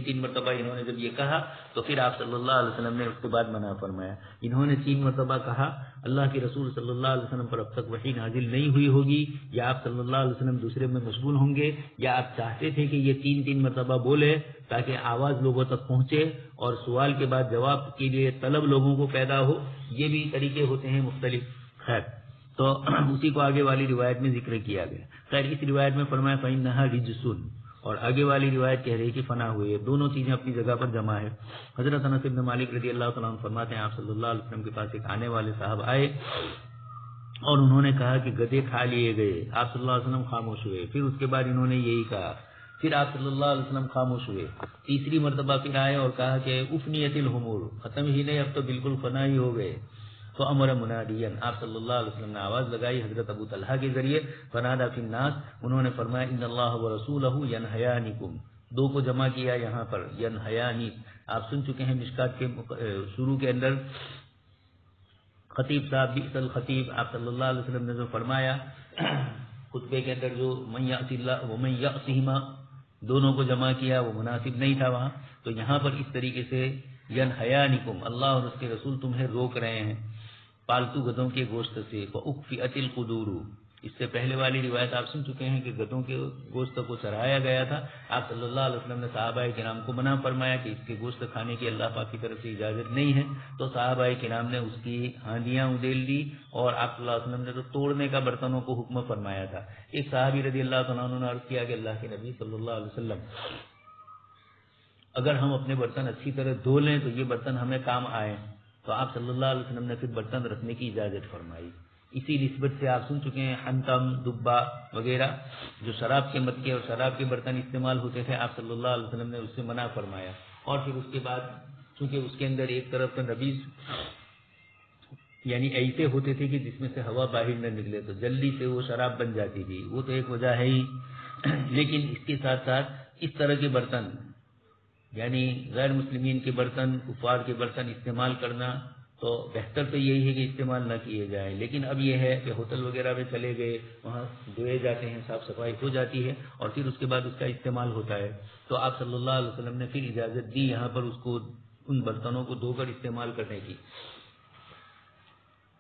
تین مرتبہ انہوں نے جب یہ کہا تو پھر آپ صلی اللہ علیہ وسلم نے اس کے بعد منع فرمایا۔ انہوں نے 3 مرتبہ کہا، اللہ کے رسول صلی اللہ علیہ وسلم پر اب تک وحی نازل نہیں ہوئی ہوگی، یا آپ صلی اللہ علیہ وسلم دوسرے میں مشغول ہوں گے، یا آپ چاہتے تھے کہ یہ 3 مرتبہ بولے تاکہ آواز لوگوں تک پہنچے اور سوال کے بعد جواب کے لیے طلب لوگوں کو پیدا ہو، یہ بھی طریقے ہوتے ہیں مختلف۔ خیر، تو اسی کو آگے والی روایت میں ذکر کیا گیا۔ خیر، اس روایت میں فرمایا فَإِنَّهَا رِجْسٌ، اور آگے والی روایت کہہ رہی ہے کہ فنا ہوئے، دونوں چیزیں اپنی جگہ پر جمع ہے۔ حضرت انس بن مالک رضی اللہ تعالیٰ عنہ فرماتے ہیں آپ صلی اللہ علیہ وسلم کے پاس ایک آنے والے صاحب آئے اور انہوں نے کہا کہ گدھے کھا لیے گئے۔ آپ صلی اللہ علیہ وسلم خاموش ہوئے، پھر اس کے بعد انہوں نے یہی کہا، پھر آپ صلی اللہ علیہ وسلم خاموش ہوئے، تیسری مرتبہ پھر آئے اور کہا کہ افنیت الحمور، ختم ہی نہیں، اب تو بالکل فنا ہی ہو گئے۔ تو امر منادیا، آپ صلی اللہ علیہ وسلم نے آواز لگائی حضرت ابو طلحہ کے ذریعے، فنادا فی الناس، انہوں نے فرمایا ان اللہ ورسولہ ینحیانکم، 2 کو جمع کیا یہاں پر، ینحیانی۔ آپ سن چکے ہیں مشکات کے شروع کے اندر خطیب صاحب بئس الخطیب، آپ صلی اللہ علیہ وسلم نے جو فرمایا خطبے کے اندر، جو من یأت اللہ ومن یأتہما، دونوں کو جمع کیا، وہ مناسب نہیں تھا وہاں، تو یہاں پر اس طریقے سے ینحیانکم، اللہ اور اس کے رسول تمہیں روک رہے ہیں پالتو گدھوں کے گوشت سے۔ فَأُخْفِئَتِ الْقُدُورُ، اس سے پہلے والی روایت آپ سن چکے ہیں کہ گدھوں کے گوشت کو چڑھایا گیا تھا، آپ صلی اللہ علیہ وسلم نے صحابہ کرام کو منع فرمایا کہ اس کے گوشت کھانے کی اللہ پاک کی طرف سے اجازت نہیں ہے، تو صحابہ کرام نے اس کی ہانڈیاں ادیل دی اور آپ صلی اللہ علیہ وسلم نے تو توڑنے کا برتنوں کو حکم فرمایا تھا۔ ایک صحابی رضی اللہ تعالیٰ عنہ نے عرض کیا کہ اللہ کے نبی صلی اللہ علیہ وسلم، اگر ہم اپنے برتن اچھی طرح دھو لیں تو یہ برتن ہمیں کام آئیں، تو آپ صلی اللہ علیہ وسلم نے پھر برتن رکھنے کی اجازت فرمائی۔ اسی نسبت سے آپ سن چکے ہیں حنتم، دبا وغیرہ جو شراب کے مٹکے اور شراب کے برتن استعمال ہوتے تھے، آپ صلی اللہ علیہ وسلم نے اس سے منع فرمایا۔ اور پھر اس کے بعد چونکہ اس کے اندر ایک طرف کا نبیذ یعنی ایسے ہوتے تھے کہ جس میں سے ہوا باہر نہ نکلے، تو جلدی سے وہ شراب بن جاتی تھی، وہ تو ایک وجہ ہے ہی، لیکن اس کے ساتھ ساتھ اس طرح کے برتن یعنی غیر مسلمین کے برتن، کفار کے برتن استعمال کرنا تو بہتر تو یہی ہے کہ استعمال نہ کیے جائیں، لیکن اب یہ ہے کہ ہوٹل وغیرہ میں چلے گئے، وہاں دھوئے جاتے ہیں، صاف صفائی ہو جاتی ہے اور پھر اس کے بعد اس کا استعمال ہوتا ہے، تو آپ صلی اللہ علیہ وسلم نے پھر اجازت دی یہاں پر اس کو ان برتنوں کو دھو کر استعمال کرنے کی۔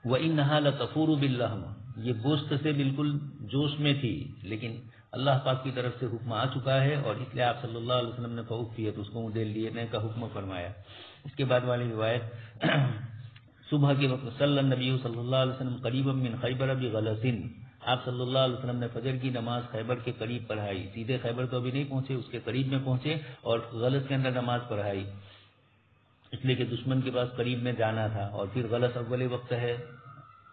وَإِنَّهَا لَتَفُورُ بِاللَّحْمِ، یہ گوشت سے بالکل جوش میں تھی، لیکن اللہ پاک کی طرف سے حکم آ چکا ہے اور اس لیے آپ صلی اللہ علیہ وسلم نے فوقیت اس کو ادیل لینے کا حکم فرمایا۔ اس کے بعد والی روایت، صبح کے وقت صلی النبی صلی اللہ علیہ وسلم قریبا من خیبر بغلس، آپ صلی اللہ علیہ وسلم نے فجر کی نماز خیبر کے قریب پڑھائی، سیدھے خیبر تو ابھی نہیں پہنچے، اس کے قریب میں پہنچے اور غلس کے اندر نماز پڑھائی، اس لیے کہ دشمن کے پاس قریب میں جانا تھا، اور پھر غلس اول وقت ہے،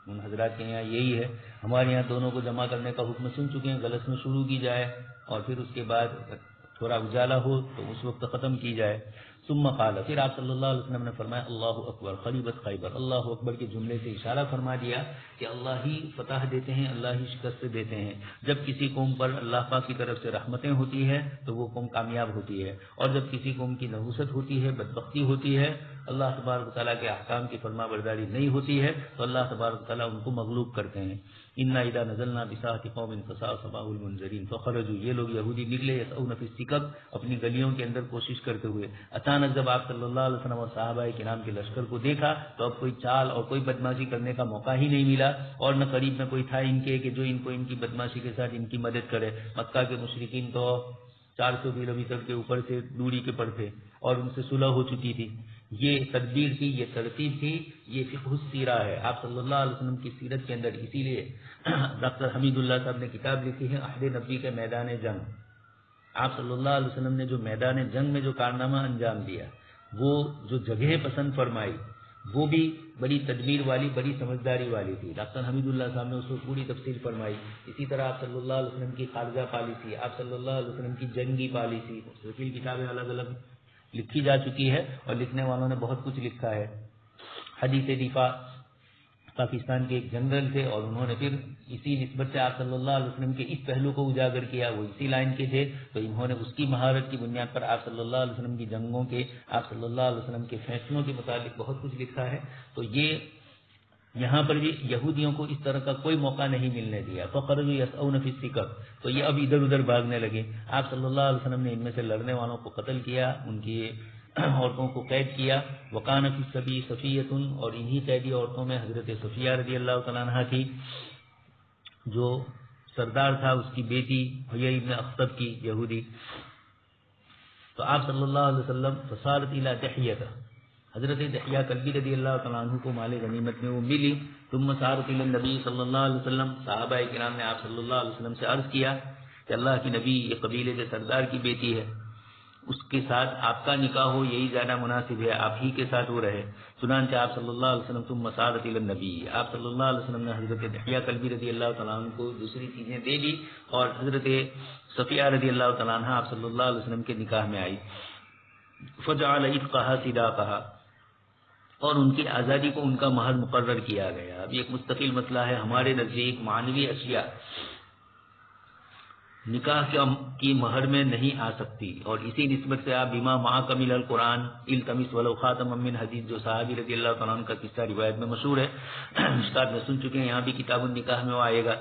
ان حضرات کے یہاں یہی ہے، ہمارے یہاں دونوں کو جمع کرنے کا حکم سن چکے ہیں، غلس میں شروع کی جائے اور پھر اس کے بعد تھوڑا اجالا ہو تو اس وقت ختم کی جائے۔ ثم قال، پھر آپ صلی اللہ علیہ وسلم نے فرمایا اللہ اکبر خریبت خیبر، اللہ اکبر کے جملے سے اشارہ فرما دیا کہ اللہ ہی فتح دیتے ہیں، اللہ ہی شکست دیتے ہیں، جب کسی قوم پر اللہ پاک کی طرف سے رحمتیں ہوتی ہے تو وہ قوم کامیاب ہوتی ہے، اور جب کسی قوم کی نحوست ہوتی ہے، بدبختی ہوتی ہے، اللہ تبارک و تعالیٰ کے احکام کی فرما برداری نہیں ہوتی ہے تو اللہ تبارک و تعالیٰ ان کو مغلوب کرتے ہیں۔ انا اذا نزلنا بساحت قوم فساء صباح المنذرین، فخرجوا، یہ لوگ یہودی نکلے، یسعون فی السکک، اپنی گلیوں کے اندر کوشش کرتے ہوئے، اچانک جب آپ صلی اللہ علیہ وسلم اور صحابہ کرام کے لشکر کو دیکھا تو اب کوئی چال اور کوئی بدماشی کرنے کا موقع ہی نہیں ملا، اور نہ قریب میں کوئی تھا ان کے کہ جو ان کو ان کی بدماشی کے ساتھ ان کی مدد کرے۔ مکہ کے مشرکین تو 400 کلومیٹر کے اوپر سے دوری کے پر تھے اور ان سے صلح ہو چکی تھی، یہ تدبیر تھی، یہ ترتیب تھی، یہ فقہ السیرہ ہے آپ صلی اللہ علیہ وسلم کی سیرت کے اندر. اسی لیے ڈاکٹر حمید اللہ صاحب نے کتاب لکھی ہے عہد نبی کے میدان جنگ. آپ صلی اللہ علیہ وسلم نے جو میدان جنگ میں جو کارنامہ انجام دیا، وہ جو جگہ پسند فرمائی، وہ بھی بڑی تدبیر والی، بڑی سمجھداری والی تھی. ڈاکٹر حمید اللہ صاحب نے اس کو پوری تفصیل فرمائی. اسی طرح آپ صلی اللہ علیہ وسلم کی خارجہ پالیسی، آپ صلی اللہ علیہ وسلم کی جنگی پالیسی، مستقل کتابیں الگ الگ لکھی جا چکی ہے اور لکھنے والوں نے بہت کچھ لکھا ہے. حدیث دفاع پاکستان کے ایک جنرل تھے اور انہوں نے پھر اسی نسبت سے آپ صلی اللہ علیہ وسلم کے اس پہلو کو اجاگر کیا، وہ اسی لائن کے تھے، تو انہوں نے اس کی مہارت کی بنیاد پر آپ صلی اللہ علیہ وسلم کی جنگوں کے، آپ صلی اللہ علیہ وسلم کے فیصلوں کے متعلق بہت کچھ لکھا ہے. تو یہ یہاں پر بھی یہودیوں کو اس طرح کا کوئی موقع نہیں ملنے دیا. فخرجوا یسعون فی السکک، تو یہ اب ادھر ادھر بھاگنے لگے. آپ صلی اللہ علیہ وسلم نے ان میں سے لڑنے والوں کو قتل کیا، ان کی عورتوں کو قید کیا. وکان فی السبی صفیۃ، اور انہی قیدی عورتوں میں حضرت صفیہ رضی اللہ تعالیٰ عنہا تھی، جو سردار تھا اس کی بیٹی حیی ابن اخطب کی، یہودی. تو آپ صلی اللہ علیہ وسلم فصارت الی دحیہ، حضرت دحیہ کلبی رضی اللہ تعالیٰ عنہ کو مال غنیمت میں وہ ملی. ثم صارت الی النبی صلی اللہ علیہ وسلم، صحابہ کرام نے آپ صلی اللہ علیہ وسلم سے عرض کیا کہ اللہ کی نبی، یہ قبیلے کے سردار کی بیٹی ہے، اس کے ساتھ آپ کا نکاح ہو، یہی زیادہ مناسب ہے، آپ ہی کے ساتھ وہ رہے. چنانچہ آپ صلی اللہ علیہ وسلم ثم صارت الی النبی، آپ صلی اللہ علیہ وسلم نے حضرت دحیہ کلبی رضی اللہ تعالیٰ عنہ کو دوسری چیزیں دے دی اور حضرت صفیہ رضی اللہ تعالیٰ عنہ آپ صلی اللہ علیہ وسلم کے نکاح میں آئی. فجعل عتقها صداقها، اور ان کی آزادی کو ان کا مہر مقرر کیا گیا. اب یہ ایک مستقل مسئلہ ہے. ہمارے نزدیک معنوی اشیاء نکاح کی مہر میں نہیں آ سکتی، اور اسی نسبت سے آپ بما معک من القرآن التمس ولو خاتما من حدید، جو صحابی رضی اللہ تعالیٰ عنہ کا قصہ روایت میں مشہور ہے، مشکات میں سن چکے ہیں، یہاں بھی کتاب النکاح میں وہ آئے گا.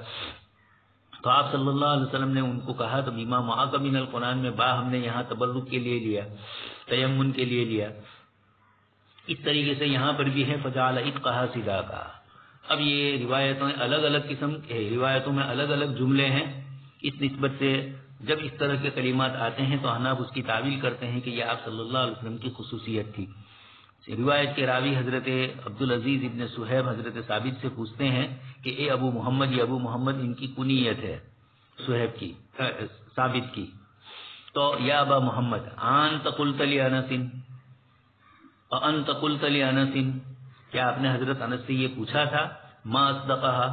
تو آپ صلی اللہ علیہ وسلم نے ان کو کہا، تو بما معک من القرآن میں با ہم نے یہاں تبرک کے لیے لیا، تیمن کے لیے لیا. اس طریقے سے یہاں پر بھی ہے فجعل عتقها صداقا. اب یہ روایتوں الگ الگ قسم کے، روایتوں میں الگ الگ جملے ہیں. اس نسبت سے جب اس طرح کے کلمات آتے ہیں تو احناف اس کی تعویل کرتے ہیں کہ یہ آپ صلی اللہ علیہ وسلم کی خصوصیت تھی. روایت کے راوی حضرت عبدالعزیز ابن صہیب حضرت ثابت سے پوچھتے ہیں کہ اے ابو محمد، یہ ابو محمد ان کی کنیت ہے صہیب کی، ثابت کی. تو یا ابا محمد انت قلت لانس، انت قلت لانس، کیا آپ نے حضرت انس سے یہ پوچھا تھا ما اصدقها،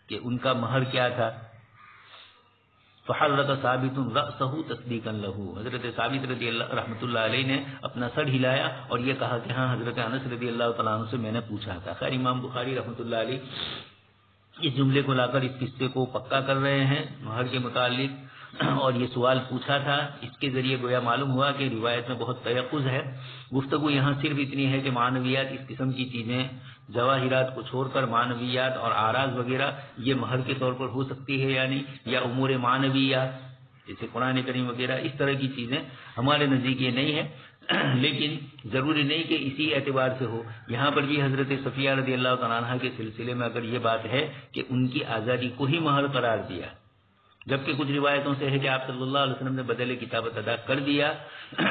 کہ ان کا مہر کیا تھا. فحرك ثابت رأسه تصديقا له، حضرت ثابت رضی اللہ رحمۃ اللہ علیہ نے اپنا سر ہلایا اور یہ کہا کہ ہاں حضرت انس رضی اللہ تعالیٰ عنہ سے میں نے پوچھا تھا. خیر امام بخاری رحمۃ اللہ علیہ اس جملے کو لا کر اس قصے کو پکا کر رہے ہیں مہر کے متعلق، اور یہ سوال پوچھا تھا، اس کے ذریعے گویا معلوم ہوا کہ روایت میں بہت تیقظ ہے. گفتگو یہاں صرف اتنی ہے کہ معنویات، اس قسم کی چیزیں، جواہرات کو چھوڑ کر معنویات اور آراز وغیرہ یہ مہر کے طور پر ہو سکتی ہے یا نہیں، یا امور معنویات جیسے قرآن کریم وغیرہ، اس طرح کی چیزیں ہمارے نزدیک یہ نہیں ہے. لیکن ضروری نہیں کہ اسی اعتبار سے ہو. یہاں پر بھی حضرت صفیہ رضی اللہ تعالیٰ عنہ کے سلسلے میں اگر یہ بات ہے کہ ان کی آزادی کو ہی مہر قرار دیا، جبکہ کچھ روایتوں سے ہے کہ آپ صلی اللہ علیہ وسلم نے بدل کتابت ادا کر دیا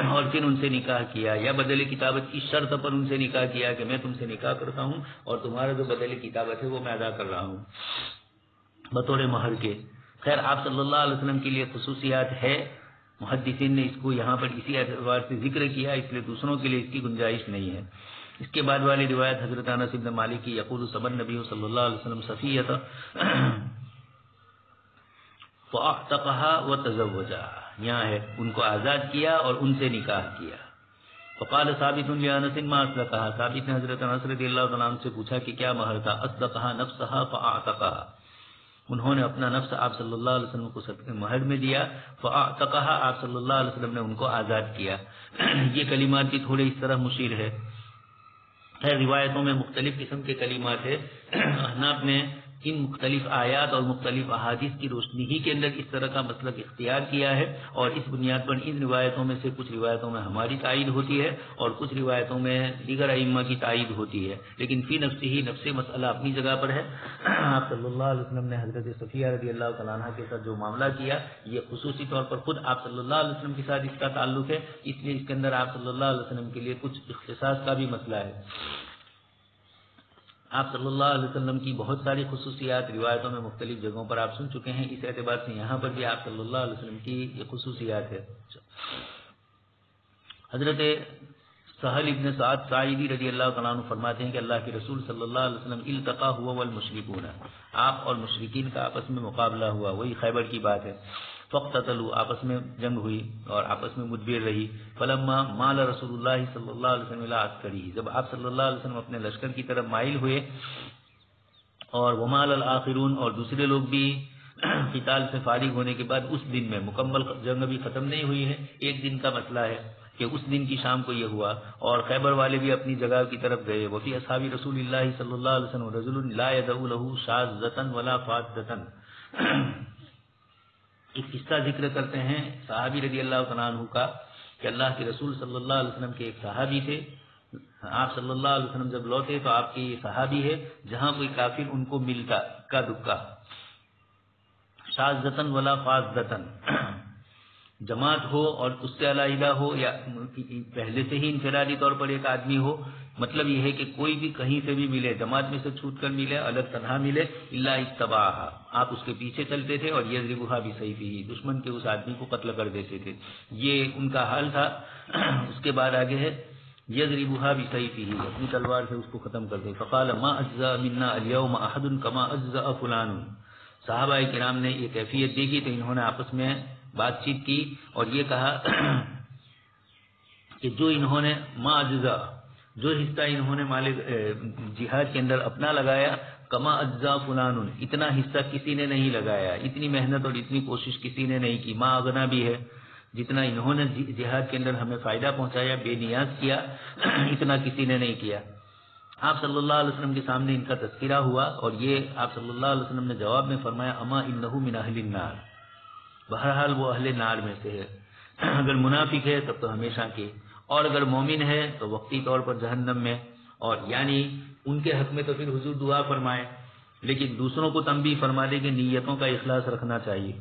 اور پھر ان سے نکاح کیا، یا بدل کتابت کی شرط پر ان سے نکاح کیا کہ میں تم سے نکاح کرتا ہوں اور تمہارا جو بدل کتابت ہے وہ میں ادا کر رہا ہوں بطور مہر کے. خیر آپ صلی اللہ علیہ وسلم کے لیے خصوصیات ہے، محدثین نے اس کو یہاں پر اسی اعتبار سے ذکر کیا، اس لیے دوسروں کے لیے اس کی گنجائش نہیں ہے. اس کے بعد والی روایت حضرت انس بن مالک کی، یقول صبر نبی صلی اللہ علیہ وسلم صفیہ فاعتقها وتزوجها، یہاں ہے ان کو آزاد کیا اور ان سے نکاح کیا. فقال ثابت لانس ما اصدقها، ثابت نے حضرت انس رضی اللہ عنہ سے پوچھا کہ کیا مہر تھا. اصدقها نفسها فاعتقها، انہوں نے اپنا نفس آپ صلی اللہ علیہ وسلم کو مہر میں دیا. فاعتقها، آپ صلی اللہ علیہ وسلم نے ان کو آزاد کیا. یہ کلمات بھی تھوڑے اس طرح مشیر ہے. خیر روایتوں میں مختلف قسم کے کلمات ہے. احناف نے ان مختلف آیات اور مختلف احادیث کی روشنی ہی کے اندر اس طرح کا مسلک اختیار کیا ہے، اور اس بنیاد پر ان روایتوں میں سے کچھ روایتوں میں ہماری تائید ہوتی ہے اور کچھ روایتوں میں دیگر ائمہ کی تائید ہوتی ہے، لیکن فی نفسی ہی نفس مسئلہ اپنی جگہ پر ہے۔ آپ صلی اللہ علیہ وسلم نے حضرت صفیہ رضی اللہ تعالیٰ عنہ کے ساتھ جو معاملہ کیا، یہ خصوصی طور پر خود آپ صلی اللہ علیہ وسلم کے ساتھ اس کا تعلق ہے، اس لیے اس کے اندر آپ صلی اللہ علیہ وسلم کے لیے کچھ اختصاص کا بھی مسئلہ ہے۔ آپ صلی اللہ علیہ وسلم کی بہت ساری خصوصیات روایتوں میں مختلف جگہوں پر آپ سن چکے ہیں، اس اعتبار سے یہاں پر بھی آپ صلی اللہ علیہ وسلم کی یہ خصوصیات ہے۔ حضرت سہل ابن سعد ساعدی رضی اللہ تعالیٰ عنہ فرماتے ہیں کہ اللہ کے رسول صلی اللہ علیہ وسلم التقا ہوا والمشرکون، آپ اور مشرکین کا آپس میں مقابلہ ہوا، وہی خیبر کی بات ہے۔ فاقتتلوا، آپس میں جنگ ہوئی اور آپس میں مدبر رہی۔ فلما مال رسول اللہ صلی اللہ علیہ وسلم الى عسکری، جب آپ صلی اللہ علیہ وسلم اپنے لشکر کی طرف مائل ہوئے، اور ومال الآخرون، اور دوسرے لوگ بھی قتال سے فارغ ہونے کے بعد اس دن میں، مکمل جنگ ابھی ختم نہیں ہوئی ہے، ایک دن کا مسئلہ ہے کہ اس دن کی شام کو یہ ہوا، اور خیبر والے بھی اپنی جگہ کی طرف گئے۔ وفی اصحاب رسول اللہ صلی اللہ علیہ وسلم رجل لا يدعو له شاذة ولا فاذة۔ ایک قصہ ذکر کرتے ہیں صحابی رضی اللہ تعالیٰ عنہ کا کہ اللہ کے رسول صلی اللہ علیہ وسلم کے ایک صحابی تھے، آپ صلی اللہ علیہ وسلم جب لوٹے تو آپ کے یہ صحابی ہے، جہاں کوئی کافر ان کو ملتا کا دکا، شاذتن ولا فاذتن، جماعت ہو اور اس سے علیحدہ ہو یا پہلے سے ہی انفرادی طور پر ایک آدمی ہو، مطلب یہ ہے کہ کوئی بھی کہیں سے بھی ملے، جماعت میں سے چھوٹ کر ملے، الگ تنہا ملے، الا اتبعها، آپ اس کے پیچھے چلتے تھے، اور یضربها بسیفه، دشمن کے اس آدمی کو قتل کر دیتے تھے، یہ ان کا حال تھا۔ اس کے بعد آگے ہے یضربها بسیفه، اپنی تلوار سے اس کو ختم کر دے۔ فقال ما اجزا منا اليوم احد كما اجزا فلان، صحابہ کرام نے یہ کیفیت دیکھی تو انہوں نے آپس میں بات چیت کی اور یہ کہا کہ جو انہوں نے ما اجزا، جو حصہ انہوں نے مال جہاد کے اندر اپنا لگایا، کما اجزا فلان، اتنا حصہ کسی نے نہیں لگایا، اتنی محنت اور اتنی کوشش کسی نے نہیں کی۔ ما اغنا بھی ہے، جتنا انہوں نے جہاد کے اندر ہمیں فائدہ پہنچایا، بے نیاز کیا، اتنا کسی نے نہیں کیا۔ آپ صلی اللہ علیہ وسلم کے سامنے ان کا تذکرہ ہوا، اور یہ آپ صلی اللہ علیہ وسلم نے جواب میں فرمایا اما انہ من اہل النار، بہرحال وہ اہل نار میں سے ہے، اگر منافق ہے تب تو ہمیشہ کے، اور اگر مومن ہے تو وقتی طور پر جہنم میں، اور یعنی ان کے حق میں تو پھر حضور دعا فرمائے، لیکن دوسروں کو تنبیہ فرما دے کہ نیتوں کا اخلاص رکھنا چاہیے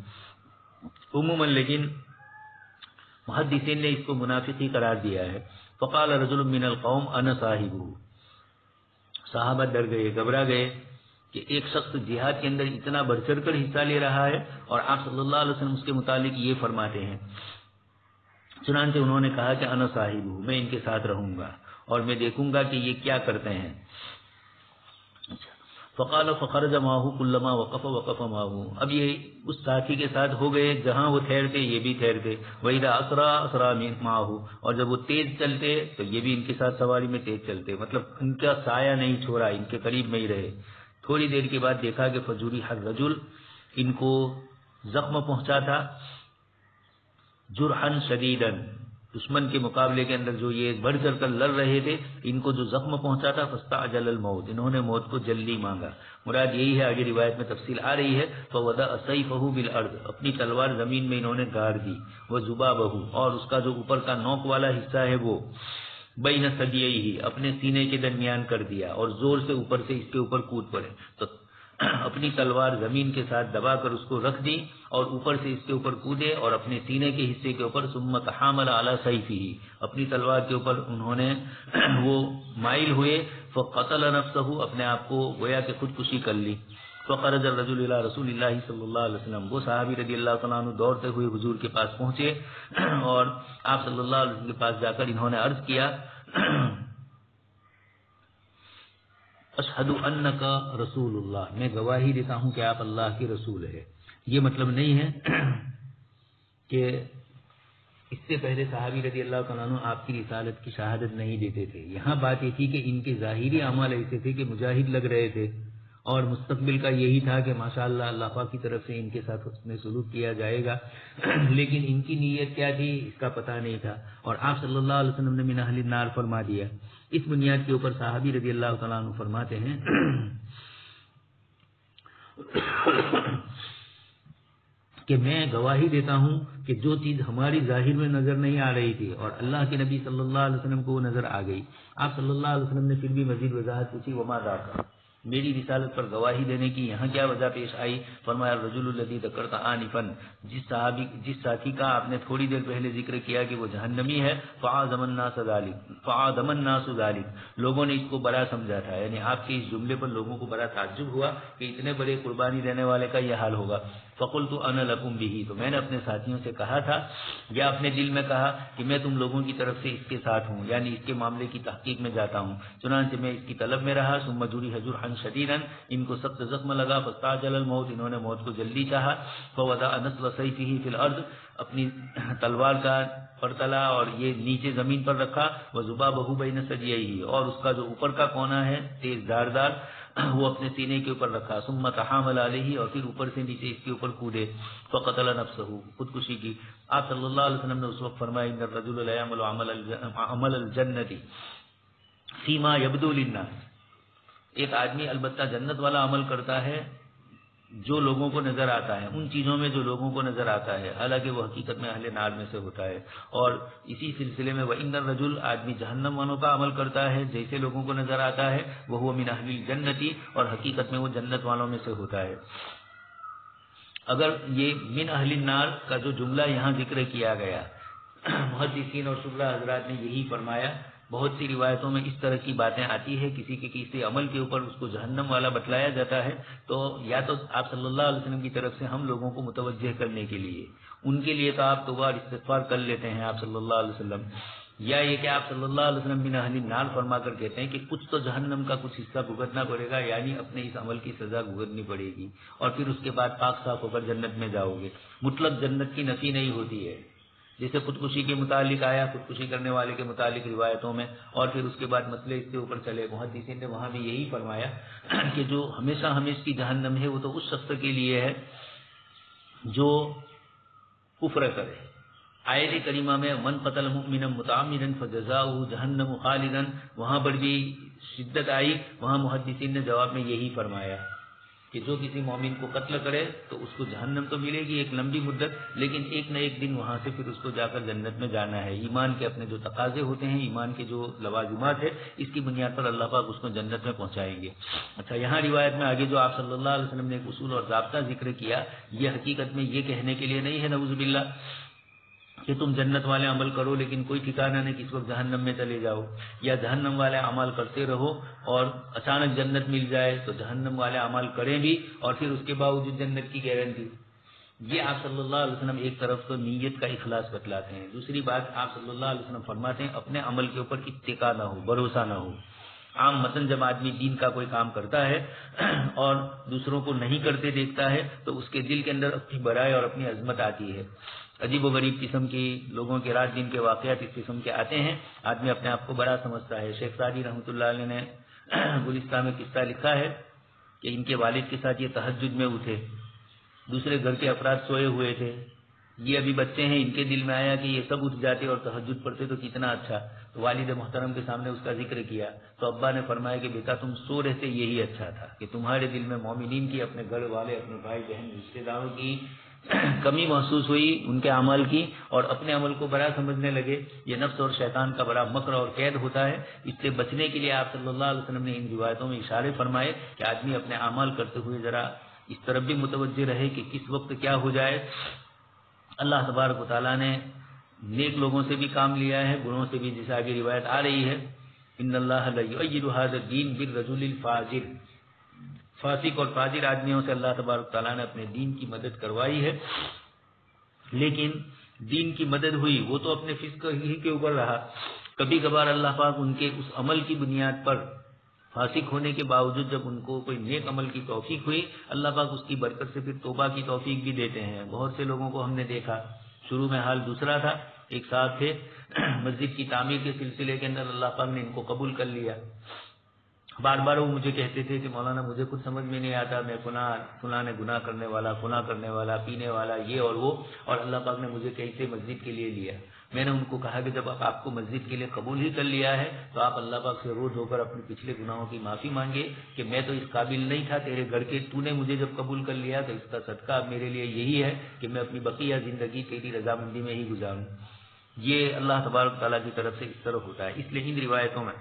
عموماً، لیکن محدثین نے اس کو منافقی قرار دیا ہے۔ فقال رجل من القوم انا صاحبہ، صحابہ ڈر گئے، گھبرا گئے کہ ایک شخص جہاد کے اندر اتنا بڑھ چڑھ کر حصہ لے رہا ہے اور آپ صلی اللہ علیہ وسلم اس کے متعلق یہ فرماتے ہیں۔ چنانچہ انہوں نے کہا کہ انا صاحب ہوں، میں ان کے ساتھ رہوں گا اور میں دیکھوں گا کہ یہ کیا کرتے ہیں۔ فقال فخرج معه كلما وقف معه، اب یہ اس ساتھی کے ساتھ ہو گئے، جہاں وہ ٹھہرتے یہ بھی ٹھہرتے، وَإِذَا أَسْرَى معه، اور جب وہ تیز چلتے تو یہ بھی ان کے ساتھ سواری میں تیز چلتے، مطلب ان کا سایہ نہیں چھوڑا، ان کے قریب میں ہی رہے۔ تھوڑی دیر کے بعد دیکھا کہ فجورح الرجل، ان کو زخم پہنچا تھا، جرحا شدیدا، دشمن کے مقابلے کے اندر جو یہ بڑھ چڑھ کر لڑ رہے تھے، ان کو جو زخم پہنچا تھا، فاستعجل الموت، انہوں نے موت کو جلدی مانگا۔ مراد یہی ہے، آگے روایت میں تفصیل آ رہی ہے، فوضع سیفہ بالارض، اپنی تلوار زمین میں انہوں نے گاڑ دی، وذبابہ، اور اس کا جو اوپر کا نوک والا حصہ ہے وہ بین ثدییہ، اپنے سینے کے درمیان کر دیا، اور زور سے اوپر سے اس کے اوپر کود پڑے، تو اپنی تلوار زمین کے ساتھ دبا کر اس کو رکھ دی اور اوپر سے اس کے اوپر کودے اور اپنے سینے کے حصے کے اوپر ثم تحامل علی سیفہ، اپنی تلوار کے اوپر انہوں نے وہ مائل ہوئے، فقتل نفسہ، اپنے آپ کو گویا کہ خودکشی کر لی۔ فخرج الرجل الی رسول اللہ صلی اللہ علیہ وسلم، وہ صحابی رضی اللہ تعالیٰ عنہ دوڑتے ہوئے حضور کے پاس پہنچے اور آپ صلی اللہ علیہ وسلم کے پاس جا کر انہوں نے عرض کیا اشہد انک رسول اللہ، میں گواہی دیتا ہوں کہ آپ اللہ کے رسول ہے۔ یہ مطلب نہیں ہے کہ اس سے پہلے صحابی رضی اللہ تعالیٰ عنہ آپ کی رسالت کی شہادت نہیں دیتے تھے، یہاں بات یہ تھی کہ ان کے ظاہری اعمال ایسے تھے کہ مجاہد لگ رہے تھے، اور مستقبل کا یہی تھا کہ ماشاءاللہ اللہ پاک کی طرف سے ان کے ساتھ حسن سلوک کیا جائے گا، لیکن ان کی نیت کیا تھی اس کا پتہ نہیں تھا، اور آپ صلی اللہ علیہ وسلم نے من اہل النار فرما دیا۔ اس بنیاد کے اوپر صحابی رضی اللہ تعالیٰ عنہ فرماتے ہیں کہ میں گواہی دیتا ہوں کہ جو چیز ہماری ظاہر میں نظر نہیں آ رہی تھی اور اللہ کے نبی صلی اللہ علیہ وسلم کو وہ نظر آ گئی. آپ صلی اللہ علیہ وسلم نے پھر بھی مزید وضاحت پوچھی, وما ذاک, میری رسالت پر گواہی دینے کی یہاں کیا وجہ پیش آئی؟ فرمایا الرجل الذی ذکرت آنفا, جس ساتھی کا آپ نے تھوڑی دیر پہلے ذکر کیا کہ وہ جہنمی ہے, فعظم الناس ذلک, لوگوں نے اس کو بڑا سمجھا تھا. یعنی آپ کے اس جملے پر لوگوں کو بڑا تعجب ہوا کہ اتنے بڑے قربانی دینے والے کا یہ حال ہوگا. فقلت انا لکم بہ, تو میں نے اپنے ساتھیوں سے کہا تھا یا اپنے دل میں کہا کہ میں تم لوگوں کی طرف سے اس کے ساتھ ہوں, یعنی اس کے معاملے کی تحقیق میں جاتا ہوں. چنانچہ میں اس کی طلب میں رہا. ثم جرح جرحا شدیدا, ان کو سخت زخم لگا. فاستعجل الموت, انہوں نے موت کو جلدی چاہا. فوضع نصل سیفه فی الارض, اپنی تلوار کا پرتلا اور یہ نیچے زمین پر رکھا. وذبابه بین ثدییہ, اور اس کا جو اوپر کا کونا ہے تیز داردار وہ اپنے سینے کے اوپر رکھا. ثم تحامل علیہ, اور پھر اوپر سے نیچے اس کے اوپر کودے. فقتل نفسہ, خودکشی کی. آپ صلی اللہ علیہ وسلم نے اس وقت فرمایا ان الرجل لا يعمل عمل الجنۃ فيما يبدو للناس, ایک آدمی البتہ جنت والا عمل کرتا ہے جو لوگوں کو نظر آتا ہے, ان چیزوں میں جو لوگوں کو نظر آتا ہے, حالانکہ وہ حقیقت میں اہل نار میں سے ہوتا ہے. اور اسی سلسلے میں وَإِنَّ الرَّجُلَ, آدمی جہنم والوں کا عمل کرتا ہے جیسے لوگوں کو نظر آتا ہے, وَهُوَ مِنْ أَهْلِ الْجَنَّةِ, اور حقیقت میں وہ جنت والوں میں سے ہوتا ہے. اگر یہ من اہل النار کا جو جملہ یہاں ذکر کیا گیا, محدثین اور شبرا حضرات نے یہی فرمایا. بہت سی روایتوں میں اس طرح کی باتیں آتی ہے, کسی کے کسی عمل کے اوپر اس کو جہنم والا بتلایا جاتا ہے, تو یا تو آپ صلی اللہ علیہ وسلم کی طرف سے ہم لوگوں کو متوجہ کرنے کے لیے, ان کے لیے تو آپ توبہ اور استغفار کر لیتے ہیں آپ صلی اللہ علیہ وسلم, یا یہ کہ آپ صلی اللہ علیہ وسلم من اہل النار فرما کر کہتے ہیں کہ کچھ تو جہنم کا کچھ حصہ بھگتنا پڑے گا, یعنی اپنے اس عمل کی سزا بھگتنی پڑے گی, اور پھر اس کے بعد پاک صاف ہو کر جنت میں جاؤ گے. مطلق جنت کی نفی نہیں ہوتی ہے, جیسے خودکشی کے متعلق آیا, خودکشی کرنے والے کے متعلق روایتوں میں, اور پھر اس کے بعد مسئلے اس کے اوپر چلے. محدثین نے وہاں بھی یہی فرمایا کہ جو ہمیشہ ہمیشہ کی جہنم ہے وہ تو اس شخص کے لیے ہے جو کفر کرے. آیت کریمہ میں من قتل مؤمنا متعمدا فجزاؤه جہنم خالدا, وہاں پر بھی شدت آئی. وہاں محدثین نے جواب میں یہی فرمایا کہ جو کسی مومن کو قتل کرے تو اس کو جہنم تو ملے گی ایک لمبی مدت, لیکن ایک نہ ایک دن وہاں سے پھر اس کو جا کر جنت میں جانا ہے. ایمان کے اپنے جو تقاضے ہوتے ہیں, ایمان کے جو لوازمات ہے, اس کی بنیاد پر اللہ پاک اس کو جنت میں پہنچائیں گے. اچھا, یہاں روایت میں آگے جو آپ صلی اللہ علیہ وسلم نے ایک اصول اور ضابطہ ذکر کیا, یہ حقیقت میں یہ کہنے کے لیے نہیں ہے نعوذ باللہ کہ تم جنت والے عمل کرو لیکن کوئی ٹھکانہ نہیں کس وقت جہنم میں چلے جاؤ, یا جہنم والے عمل کرتے رہو اور اچانک جنت مل جائے تو جہنم والے عمل کریں بھی اور پھر اس کے باوجود جنت کی گارنٹی. یہ آپ صلی اللہ علیہ وسلم ایک طرف تو نیت کا اخلاص بتلاتے ہیں, دوسری بات آپ صلی اللہ علیہ وسلم فرماتے ہیں اپنے عمل کے اوپر اتکا نہ ہو, بھروسہ نہ ہو. عام مثلاً جب آدمی دین کا کوئی کام کرتا ہے اور دوسروں کو نہیں کرتے دیکھتا ہے تو اس کے دل کے اندر اپنی بڑائی اور اپنی عظمت آتی ہے. عجیب و غریب قسم کی لوگوں کے رات دن کے واقعات اس قسم کے آتے ہیں, آدمی اپنے آپ کو بڑا سمجھتا ہے. شیخ سعدی رحمۃ اللہ علیہ نے گلستان میں قصہ لکھا ہے کہ ان کے والد کے ساتھ یہ تہجد میں اٹھے, دوسرے گھر کے افراد سوئے ہوئے تھے, یہ ابھی بچے ہیں, ان کے دل میں آیا کہ یہ سب اٹھ جاتے اور تہجد پڑھتے تو کتنا اچھا. تو والد محترم کے سامنے اس کا ذکر کیا تو ابا نے فرمایا کہ بیٹا تم سو رہتے یہی اچھا تھا, کہ تمہارے دل میں مومنین کی, اپنے گھر والے, اپنے بھائی بہن رشتے داروں کی کمی محسوس ہوئی, ان کے اعمال کی, اور اپنے عمل کو بڑا سمجھنے لگے. یہ نفس اور شیطان کا بڑا مکر اور قید ہوتا ہے. اس سے بچنے کے لیے آپ صلی اللہ علیہ وسلم نے ان روایتوں میں اشارے فرمائے کہ آدمی اپنے اعمال کرتے ہوئے ذرا اس طرف بھی متوجہ رہے کہ کس وقت کیا ہو جائے. اللہ تبارک و تعالیٰ نے نیک لوگوں سے بھی کام لیا ہے, بروں سے بھی, جیسے آگے روایت آ رہی ہے ان اللہ لا یؤید ھذا الدین بالرجل الفاجر, فاسق اور فاجر آدمیوں سے اللہ تبارک تعالیٰ نے اپنے دین کی مدد کروائی ہے. لیکن دین کی مدد ہوئی وہ تو اپنے فسق ہی کے اوپر رہا. کبھی کبھار اللہ پاک ان کے اس عمل کی بنیاد پر فاسق ہونے کے باوجود جب ان کو کوئی نیک عمل کی توفیق ہوئی, اللہ پاک اس کی برکت سے پھر توبہ کی توفیق بھی دیتے ہیں. بہت سے لوگوں کو ہم نے دیکھا, شروع میں حال دوسرا تھا, ایک صاحب تھے, مسجد کی تعمیر کے سلسلے کے اندر اللہ پاک نے ان کو قبول کر لیا. بار بار وہ مجھے کہتے تھے کہ مولانا مجھے کچھ سمجھ میں نہیں آتا, میں فلاں نے گناہ کرنے والا, پینے والا, یہ اور وہ, اور اللہ پاک نے مجھے کیسے مسجد کے لیے لیا. میں نے ان کو کہا کہ جب آپ کو مسجد کے لیے قبول ہی کر لیا ہے تو آپ اللہ پاک سے روز ہو کر اپنے پچھلے گناہوں کی معافی مانگے کہ میں تو اس قابل نہیں تھا تیرے گھر کے، تو نے مجھے جب قبول کر لیا تو اس کا صدقہ اب میرے لیے یہی ہے کہ میں اپنی بقیہ زندگی تیری رضامندی میں ہی گزاروں۔ یہ اللہ تبارک تعالیٰ کی طرف سے اس طرح ہوتا ہے۔ اس لیے ان روایتوں میں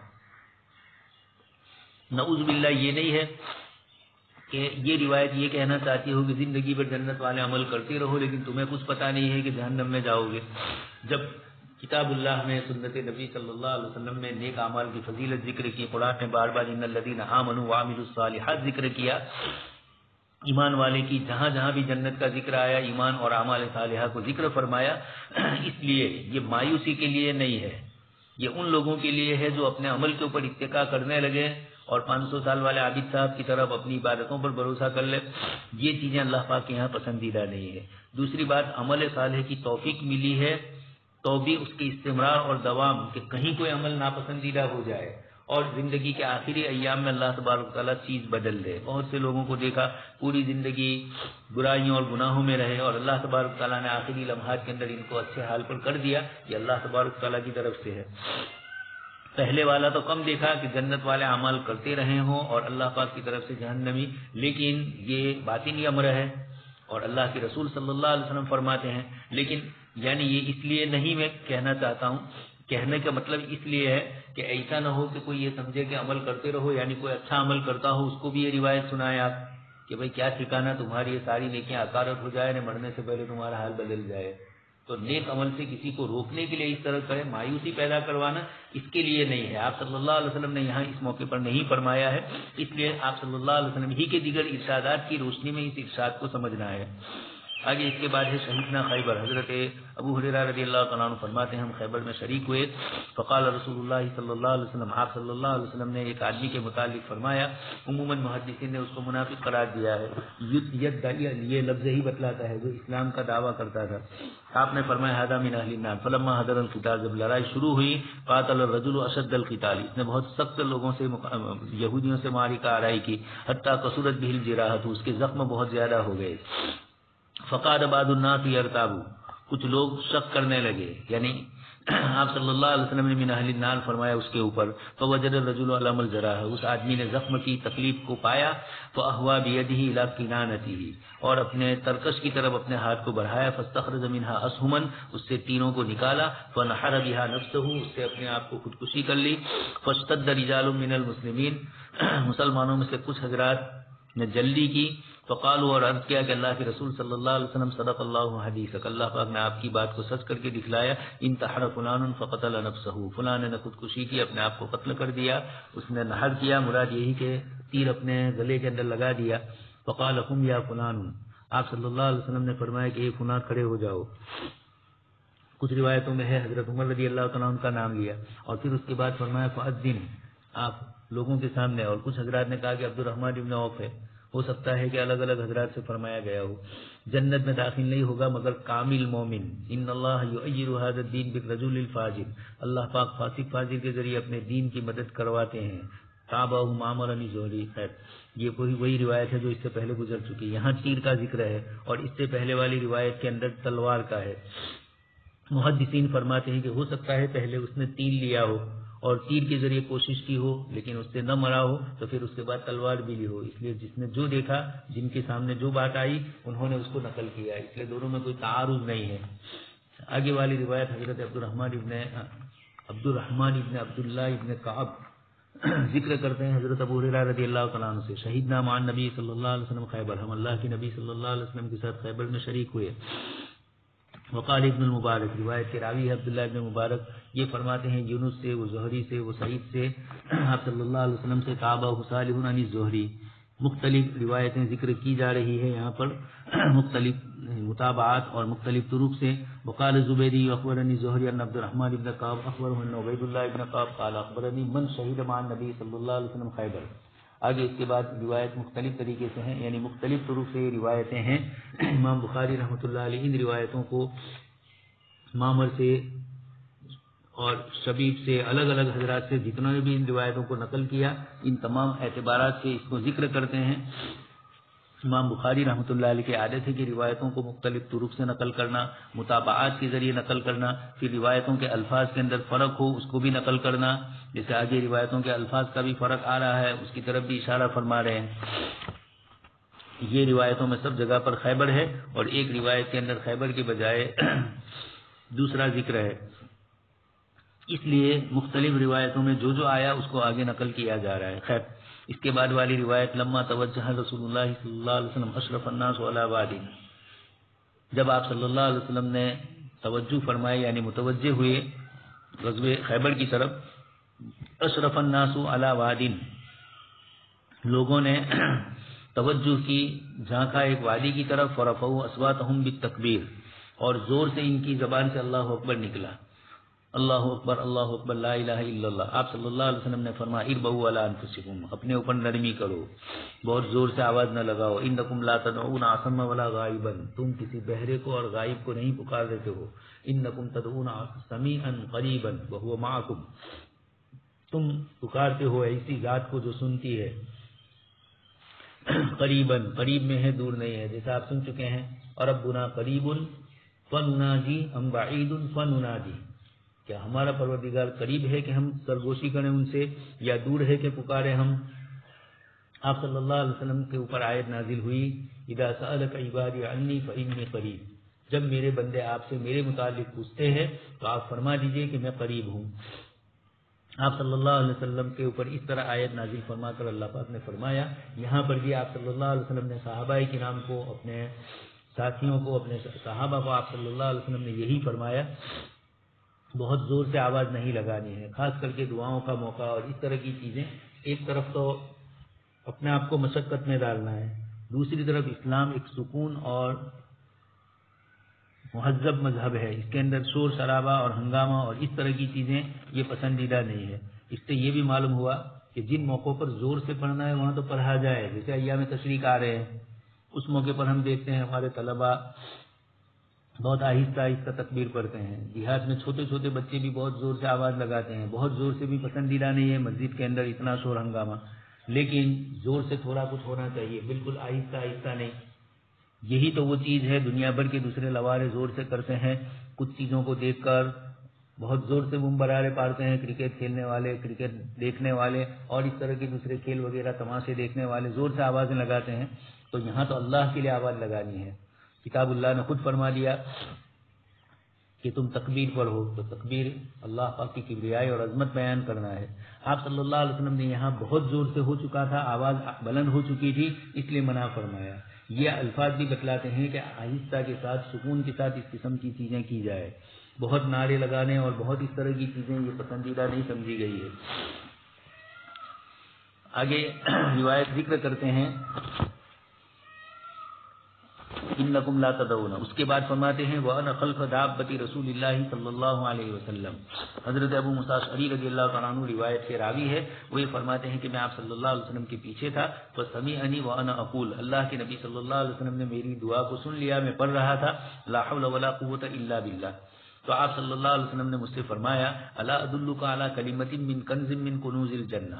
نعوذ باللہ یہ نہیں ہے کہ یہ روایت یہ کہنا چاہتی ہو کہ زندگی بھر جنت والے عمل کرتے رہو لیکن تمہیں کچھ پتہ نہیں ہے کہ جہنم میں جاؤ گے۔ جب کتاب اللہ میں، سنت نبی صلی اللہ علیہ وسلم میں نیک اعمال کی فضیلت ذکر کی، قرآن نے بار بار ان الذین آمنوا وعملوا الصالحات ذکر کیا، ایمان والے کی جہاں جہاں بھی جنت کا ذکر آیا ایمان اور اعمال صالحہ کو ذکر فرمایا، اس لیے یہ مایوسی کے لیے نہیں ہے، یہ ان لوگوں کے لیے ہے جو اپنے عمل کے اوپر اتکا کرنے لگے اور 500 سال والے عابد صاحب کی طرف اپنی عبادتوں پر بھروسہ کر لے۔ یہ چیزیں اللہ پاک کے یہاں پسندیدہ نہیں ہے۔ دوسری بات، عمل صالح کی توفیق ملی ہے تو بھی اس کے استمرار اور دوام، کہ کہیں کوئی عمل ناپسندیدہ ہو جائے اور زندگی کے آخری ایام میں اللہ تبارک تعالیٰ چیز بدل دے۔ بہت سے لوگوں کو دیکھا پوری زندگی برائیوں اور گناہوں میں رہے اور اللہ تبارک تعالیٰ نے آخری لمحات کے اندر ان کو اچھے حال پر کر دیا۔ یہ اللہ تبارک تعالیٰ کی طرف سے ہے۔ پہلے والا تو کم دیکھا کہ جنت والے اعمال کرتے رہے ہوں اور اللہ پاک کی طرف سے جہنمی، لیکن یہ باطنی امر ہے اور اللہ کے رسول صلی اللہ علیہ وسلم فرماتے ہیں۔ لیکن یعنی یہ اس لیے نہیں میں کہنا چاہتا ہوں، کہنے کا مطلب اس لیے ہے کہ ایسا نہ ہو کہ کوئی یہ سمجھے کہ عمل کرتے رہو، یعنی کوئی اچھا عمل کرتا ہو اس کو بھی یہ روایت سنائے آپ کہ بھئی کیا ٹھکانا تمہاری یہ ساری نیکیاں عکارت ہو جائے، مرنے سے پہلے تمہارا حال بدل جائے۔ تو نیک عمل سے کسی کو روکنے کے لیے اس طرح کرے، مایوسی پیدا کروانا اس کے لیے نہیں ہے۔ آپ صلی اللہ علیہ وسلم نے یہاں اس موقع پر نہیں فرمایا ہے، اس لیے آپ صلی اللہ علیہ وسلم ہی کے دیگر ارشادات کی روشنی میں اس ارشاد کو سمجھنا ہے۔ آگے اس کے بعد ہے شہیدنا خیبر۔ حضرت ابو ہریرہ رضی اللہ تعالیٰ عنہ فرماتے ہیں ہم خیبر میں شریک ہوئے، فقال رسول اللہ صلی اللہ علیہ وسلم، آپ صلی اللہ علیہ وسلم نے ایک آدمی کے متعلق فرمایا، عموماً محدثین نے اس کو منافق قرار دیا ہے، یہ لفظ ہی بتلاتا ہے جو اسلام کا دعویٰ کرتا تھا۔ آپ نے فرمایا ھذا من اہل النار، فلما حضر القتال، جب لڑائی شروع ہوئی، قاتل الرجل اشد القتال، اس نے بہت سخت لوگوں سے یہودیوں سے معرکہ آرائی کی، حتی کثرت بہ الجراحۃ، اس کے زخم بہت زیادہ ہو گئے۔ فقال بعض الناس یرتابوا، کچھ لوگ شک کرنے لگے، یعنی آپ صلی اللہ علیہ وسلم نے من اہل النار فرمایا اس کے اوپر، فوجد الرجل علم الجراح، اس آدمی نے زخم کی تکلیف کو پایا، فاہوا بیدہ الی کنانتہ، اور اپنے ترکش کی طرف اپنے ہاتھ کو بڑھایا، فاستخرج منها اسہما، اس سے تینوں کو نکالا، فنحر بها نفسہ، اس سے اپنے آپ کو خودکشی کر لی، فاشتد رجال من المسلمین، مسلمانوں میں سے کچھ حضرات نے جلدی کی، فقالوا، اور عرض کیا کہ اللہ کے رسول صلی اللہ علیہ وسلم صدق اللہ حدیثک، اللہ پاک نے آپ کی بات کو سچ کر کے دکھلایا، انتحر فلان فقتل نفسہ، فلان نے خودکشی کی، اپنے آپ کو قتل کر دیا، اس نے نحر کیا، مراد یہی کہ تیر اپنے گلے کے اندر لگا دیا۔ فقال قم یا فلان، آپ صلی اللہ علیہ وسلم نے فرمایا کہ اے فلان کھڑے ہو جاؤ۔ کچھ روایتوں میں ہے حضرت عمر رضی اللہ تعالیٰ عنہ کا نام لیا اور پھر اس کے بعد فرمایا فاذن، آپ لوگوں کے سامنے، اور کچھ حضرات نے کہا کہ عبد الرحمن ابن عوف ہے، ہو سکتا ہے کہ الگ الگ حضرات سے فرمایا گیا ہو۔ جنت میں داخل نہیں ہوگا مگر کامل مومن، ان اللہ یؤیر ھذا الدین بالرجل الفاجر، اللہ پاک فاسق فاجر کے ذریعے اپنے دین کی مدد کرواتے ہیں۔ تابعہ معمر بن زہری، خیر یہ وہی روایت ہے جو اس سے پہلے گزر چکی، یہاں تیر کا ذکر ہے اور اس سے پہلے والی روایت کے اندر تلوار کا ہے۔ محدثین فرماتے ہیں کہ ہو سکتا ہے پہلے اس نے تیر لیا ہو اور تیر کے ذریعے کوشش کی ہو لیکن اس سے نہ مرا ہو تو پھر اس کے بعد تلوار بھی لی ہو، اس لیے جس نے جو دیکھا، جن کے سامنے جو بات آئی انہوں نے اس کو نقل کیا، اس لیے دونوں میں کوئی تعارض نہیں ہے۔ آگے والی روایت حضرت عبد الرحمن ابن عبداللہ ابن کعب ذکر کرتے ہیں حضرت ابو ہریرہ رضی اللہ تعالیٰ عنہ سے، شہیدنا مع النبی صلی اللہ علیہ وسلم خیبر، ہم اللہ کے نبی صلی اللہ علیہ وسلم کے ساتھ خیبر میں شریک ہوئے۔ وقال ابن المبارک، روایت کے راوی ہے عبداللہ ابن مبارک، یہ فرماتے ہیں یونس سے، وہ زہری سے، وہ سعید سے، آپ صلی اللہ علیہ وسلم سے، تابعہ صالح عن الزہری۔ مختلف روایتیں ذکر کی جا رہی ہے یہاں پر، مختلف متابعات اور مختلف طرق سے۔ وقال زبیری اخبرنی زہری ان عبد الرحمن ابن کعب اخبرہ ان عبید اللہ ابن کعب قال اخبرنی من شہید مع النبی صلی اللہ علیہ وسلم خیبر۔ آگے اس کے بعد روایت مختلف طریقے سے ہیں، یعنی مختلف طرق سے روایتیں ہیں۔ امام بخاری رحمۃ اللہ علیہ ان روایتوں کو معمر سے اور شبیب سے، الگ الگ حضرات سے جتنے بھی ان روایتوں کو نقل کیا، ان تمام اعتبارات سے اس کو ذکر کرتے ہیں۔ امام بخاری رحمۃ اللہ علیہ کی عادت ہے کہ روایتوں کو مختلف طرق سے نقل کرنا، متابعات کے ذریعے نقل کرنا، پھر روایتوں کے الفاظ کے اندر فرق ہو اس کو بھی نقل کرنا، جیسے آگے روایتوں کے الفاظ کا بھی فرق آ رہا ہے، اس کی طرف بھی اشارہ فرما رہے ہیں۔ یہ روایتوں میں سب جگہ پر خیبر ہے، اور ایک روایت کے اندر خیبر کے بجائے دوسرا ذکر ہے، اس لیے مختلف روایتوں میں جو آیا اس کو آگے نقل کیا جا رہا ہے۔ خیر، اس کے بعد والی روایت لما توجہ رسول اللہ صلی اللہ علیہ وسلم اشرف الناس علی وادی، جب آپ صلی اللہ علیہ وسلم نے توجہ فرمائی یعنی متوجہ ہوئے غزوہ خیبر کی طرف، اشرف الناس علی وادی، لوگوں نے توجہ کی، جھانکا ایک وادی کی طرف، فرفعوا اصواتهم بالتکبیر، اور زور سے ان کی زبان سے اللہ اکبر نکلا، اللہ اکبر اللہ اکبر لا الہ الا اللہ۔ آپ صلی اللہ علیہ وسلم نے فرمایا اربعوا علی انفسکم، اپنے اوپر نرمی کرو، بہت زور سے آواز نہ لگاؤ، انکم لا تدعون اصم ولا غائبا، تم کسی بہرے کو اور غائب کو نہیں پکار دیتے ہو، انکم تدعون سمیعا قریبا وهو معکم، تم پکارتے ہو ایسی ذات کو جو سنتی ہے، قریباً قریب میں ہے دور نہیں ہے، جیسا آپ سن چکے ہیں، اور ربنا قریب فنناجی ام بعید فنناجی، کیا ہمارا پروردگار قریب ہے کہ ہم سرگوشی کریں ان سے، یا دور ہے کہ پکارے ہم۔ آپ صلی اللہ علیہ وسلم کے اوپر آیت نازل ہوئی اذا سألک عبادی عنی فإنی قریب، جب میرے بندے آپ سے میرے متعلق پوچھتے ہیں تو آپ فرما دیجئے کہ میں قریب ہوں۔ آپ صلی اللہ علیہ وسلم کے اوپر اس طرح آیت نازل فرما کر اللہ پاک نے فرمایا، یہاں پر بھی آپ صلی اللہ علیہ وسلم نے صحابہ کرام کو، اپنے ساتھیوں کو، اپنے صحابہ کو آپ صلی اللہ علیہ وسلم نے یہی فرمایا، بہت زور سے آواز نہیں لگانی ہے، خاص کر کے دعاؤں کا موقع اور اس طرح کی چیزیں۔ ایک طرف تو اپنے آپ کو مشقت میں ڈالنا ہے، دوسری طرف اسلام ایک سکون اور مہذب مذہب ہے، اس کے اندر شور شرابہ اور ہنگامہ اور اس طرح کی چیزیں یہ پسندیدہ نہیں ہے۔ اس سے یہ بھی معلوم ہوا کہ جن موقعوں پر زور سے پڑھنا ہے وہاں تو پڑھا جائے، جیسے ایام تشریق آ رہے ہیں، اس موقع پر ہم دیکھتے ہیں ہمارے طلباء بہت آہستہ آہستہ تکبیر پڑھتے ہیں، دیہات میں چھوٹے چھوٹے بچے بھی بہت زور سے آواز لگاتے ہیں، بہت زور سے بھی پسندیدہ نہیں ہے مسجد کے اندر اتنا شور ہنگامہ، لیکن زور سے تھوڑا کچھ ہونا چاہیے، بالکل آہستہ آہستہ نہیں۔ یہی تو وہ چیز ہے، دنیا بھر کے دوسرے لوارے زور سے کرتے ہیں، کچھ چیزوں کو دیکھ کر بہت زور سے بم برارے پاڑتے ہیں، کرکٹ کھیلنے والے، کرکٹ دیکھنے والے اور اس طرح کے دوسرے کھیل وغیرہ تماشے دیکھنے والے زور سے آوازیں لگاتے ہیں، تو یہاں تو اللہ کے لیے آواز لگانی ہے۔ کتاب اللہ نے خود فرما دیا کہ تم تکبیر پڑھو، تو تکبیر اللہ پاک کی کبریائی اور عظمت بیان کرنا ہے۔ آپ صلی اللہ علیہ وسلم نے یہاں بہت زور سے ہو چکا تھا، آواز بلند ہو چکی تھی، اس لیے منع فرمایا۔ یہ الفاظ بھی بتلاتے ہیں کہ آہستہ کے ساتھ، سکون کے ساتھ اس قسم کی چیزیں کی جائے، بہت نعرے لگانے اور بہت اس طرح کی چیزیں یہ پسندیدہ نہیں سمجھی گئی ہے۔ آگے روایت ذکر کرتے ہیں انکم لا تدعون، اس کے بعد فرماتے ہیں وانا خلف دابۃ رسول اللہ صلی اللہ علیہ وسلم۔ حضرت ابو موسیٰ اشعری رضی اللہ تعالیٰ عنہ روایت کے راوی ہے، وہ یہ فرماتے ہیں کہ میں آپ صلی اللہ علیہ وسلم کے پیچھے تھا، فسمعنی وانا اقول، اللہ کے نبی صلی اللہ علیہ وسلم نے میری دعا کو سن لیا، میں پڑھ رہا تھا لا حول ولا قوۃ الا باللہ، تو آپ صلی اللہ علیہ وسلم نے مجھ سے فرمایا الا ادلک علی کلمۃ من کنز من کنوز الجنہ،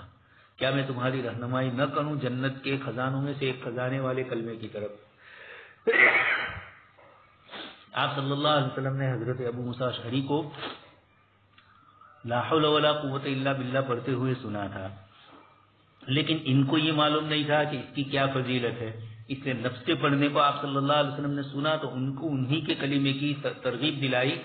کیا میں تمہاری رہنمائی نہ کروں جنت کے خزانوں میں سے ایک خزانے والے کلمے کی طرف۔ آپ صلی اللہ علیہ وسلم نے حضرت ابو موسیٰ اشعری کو لا حول ولا قوت الا باللہ پڑھتے ہوئے سنا تھا، لیکن ان کو یہ معلوم نہیں تھا کہ اس کی کیا فضیلت ہے، اس لیے نفس سے پڑھنے کو آپ صلی اللہ علیہ وسلم نے سنا تو ان کو انہی کے کلمے کی ترغیب دلائی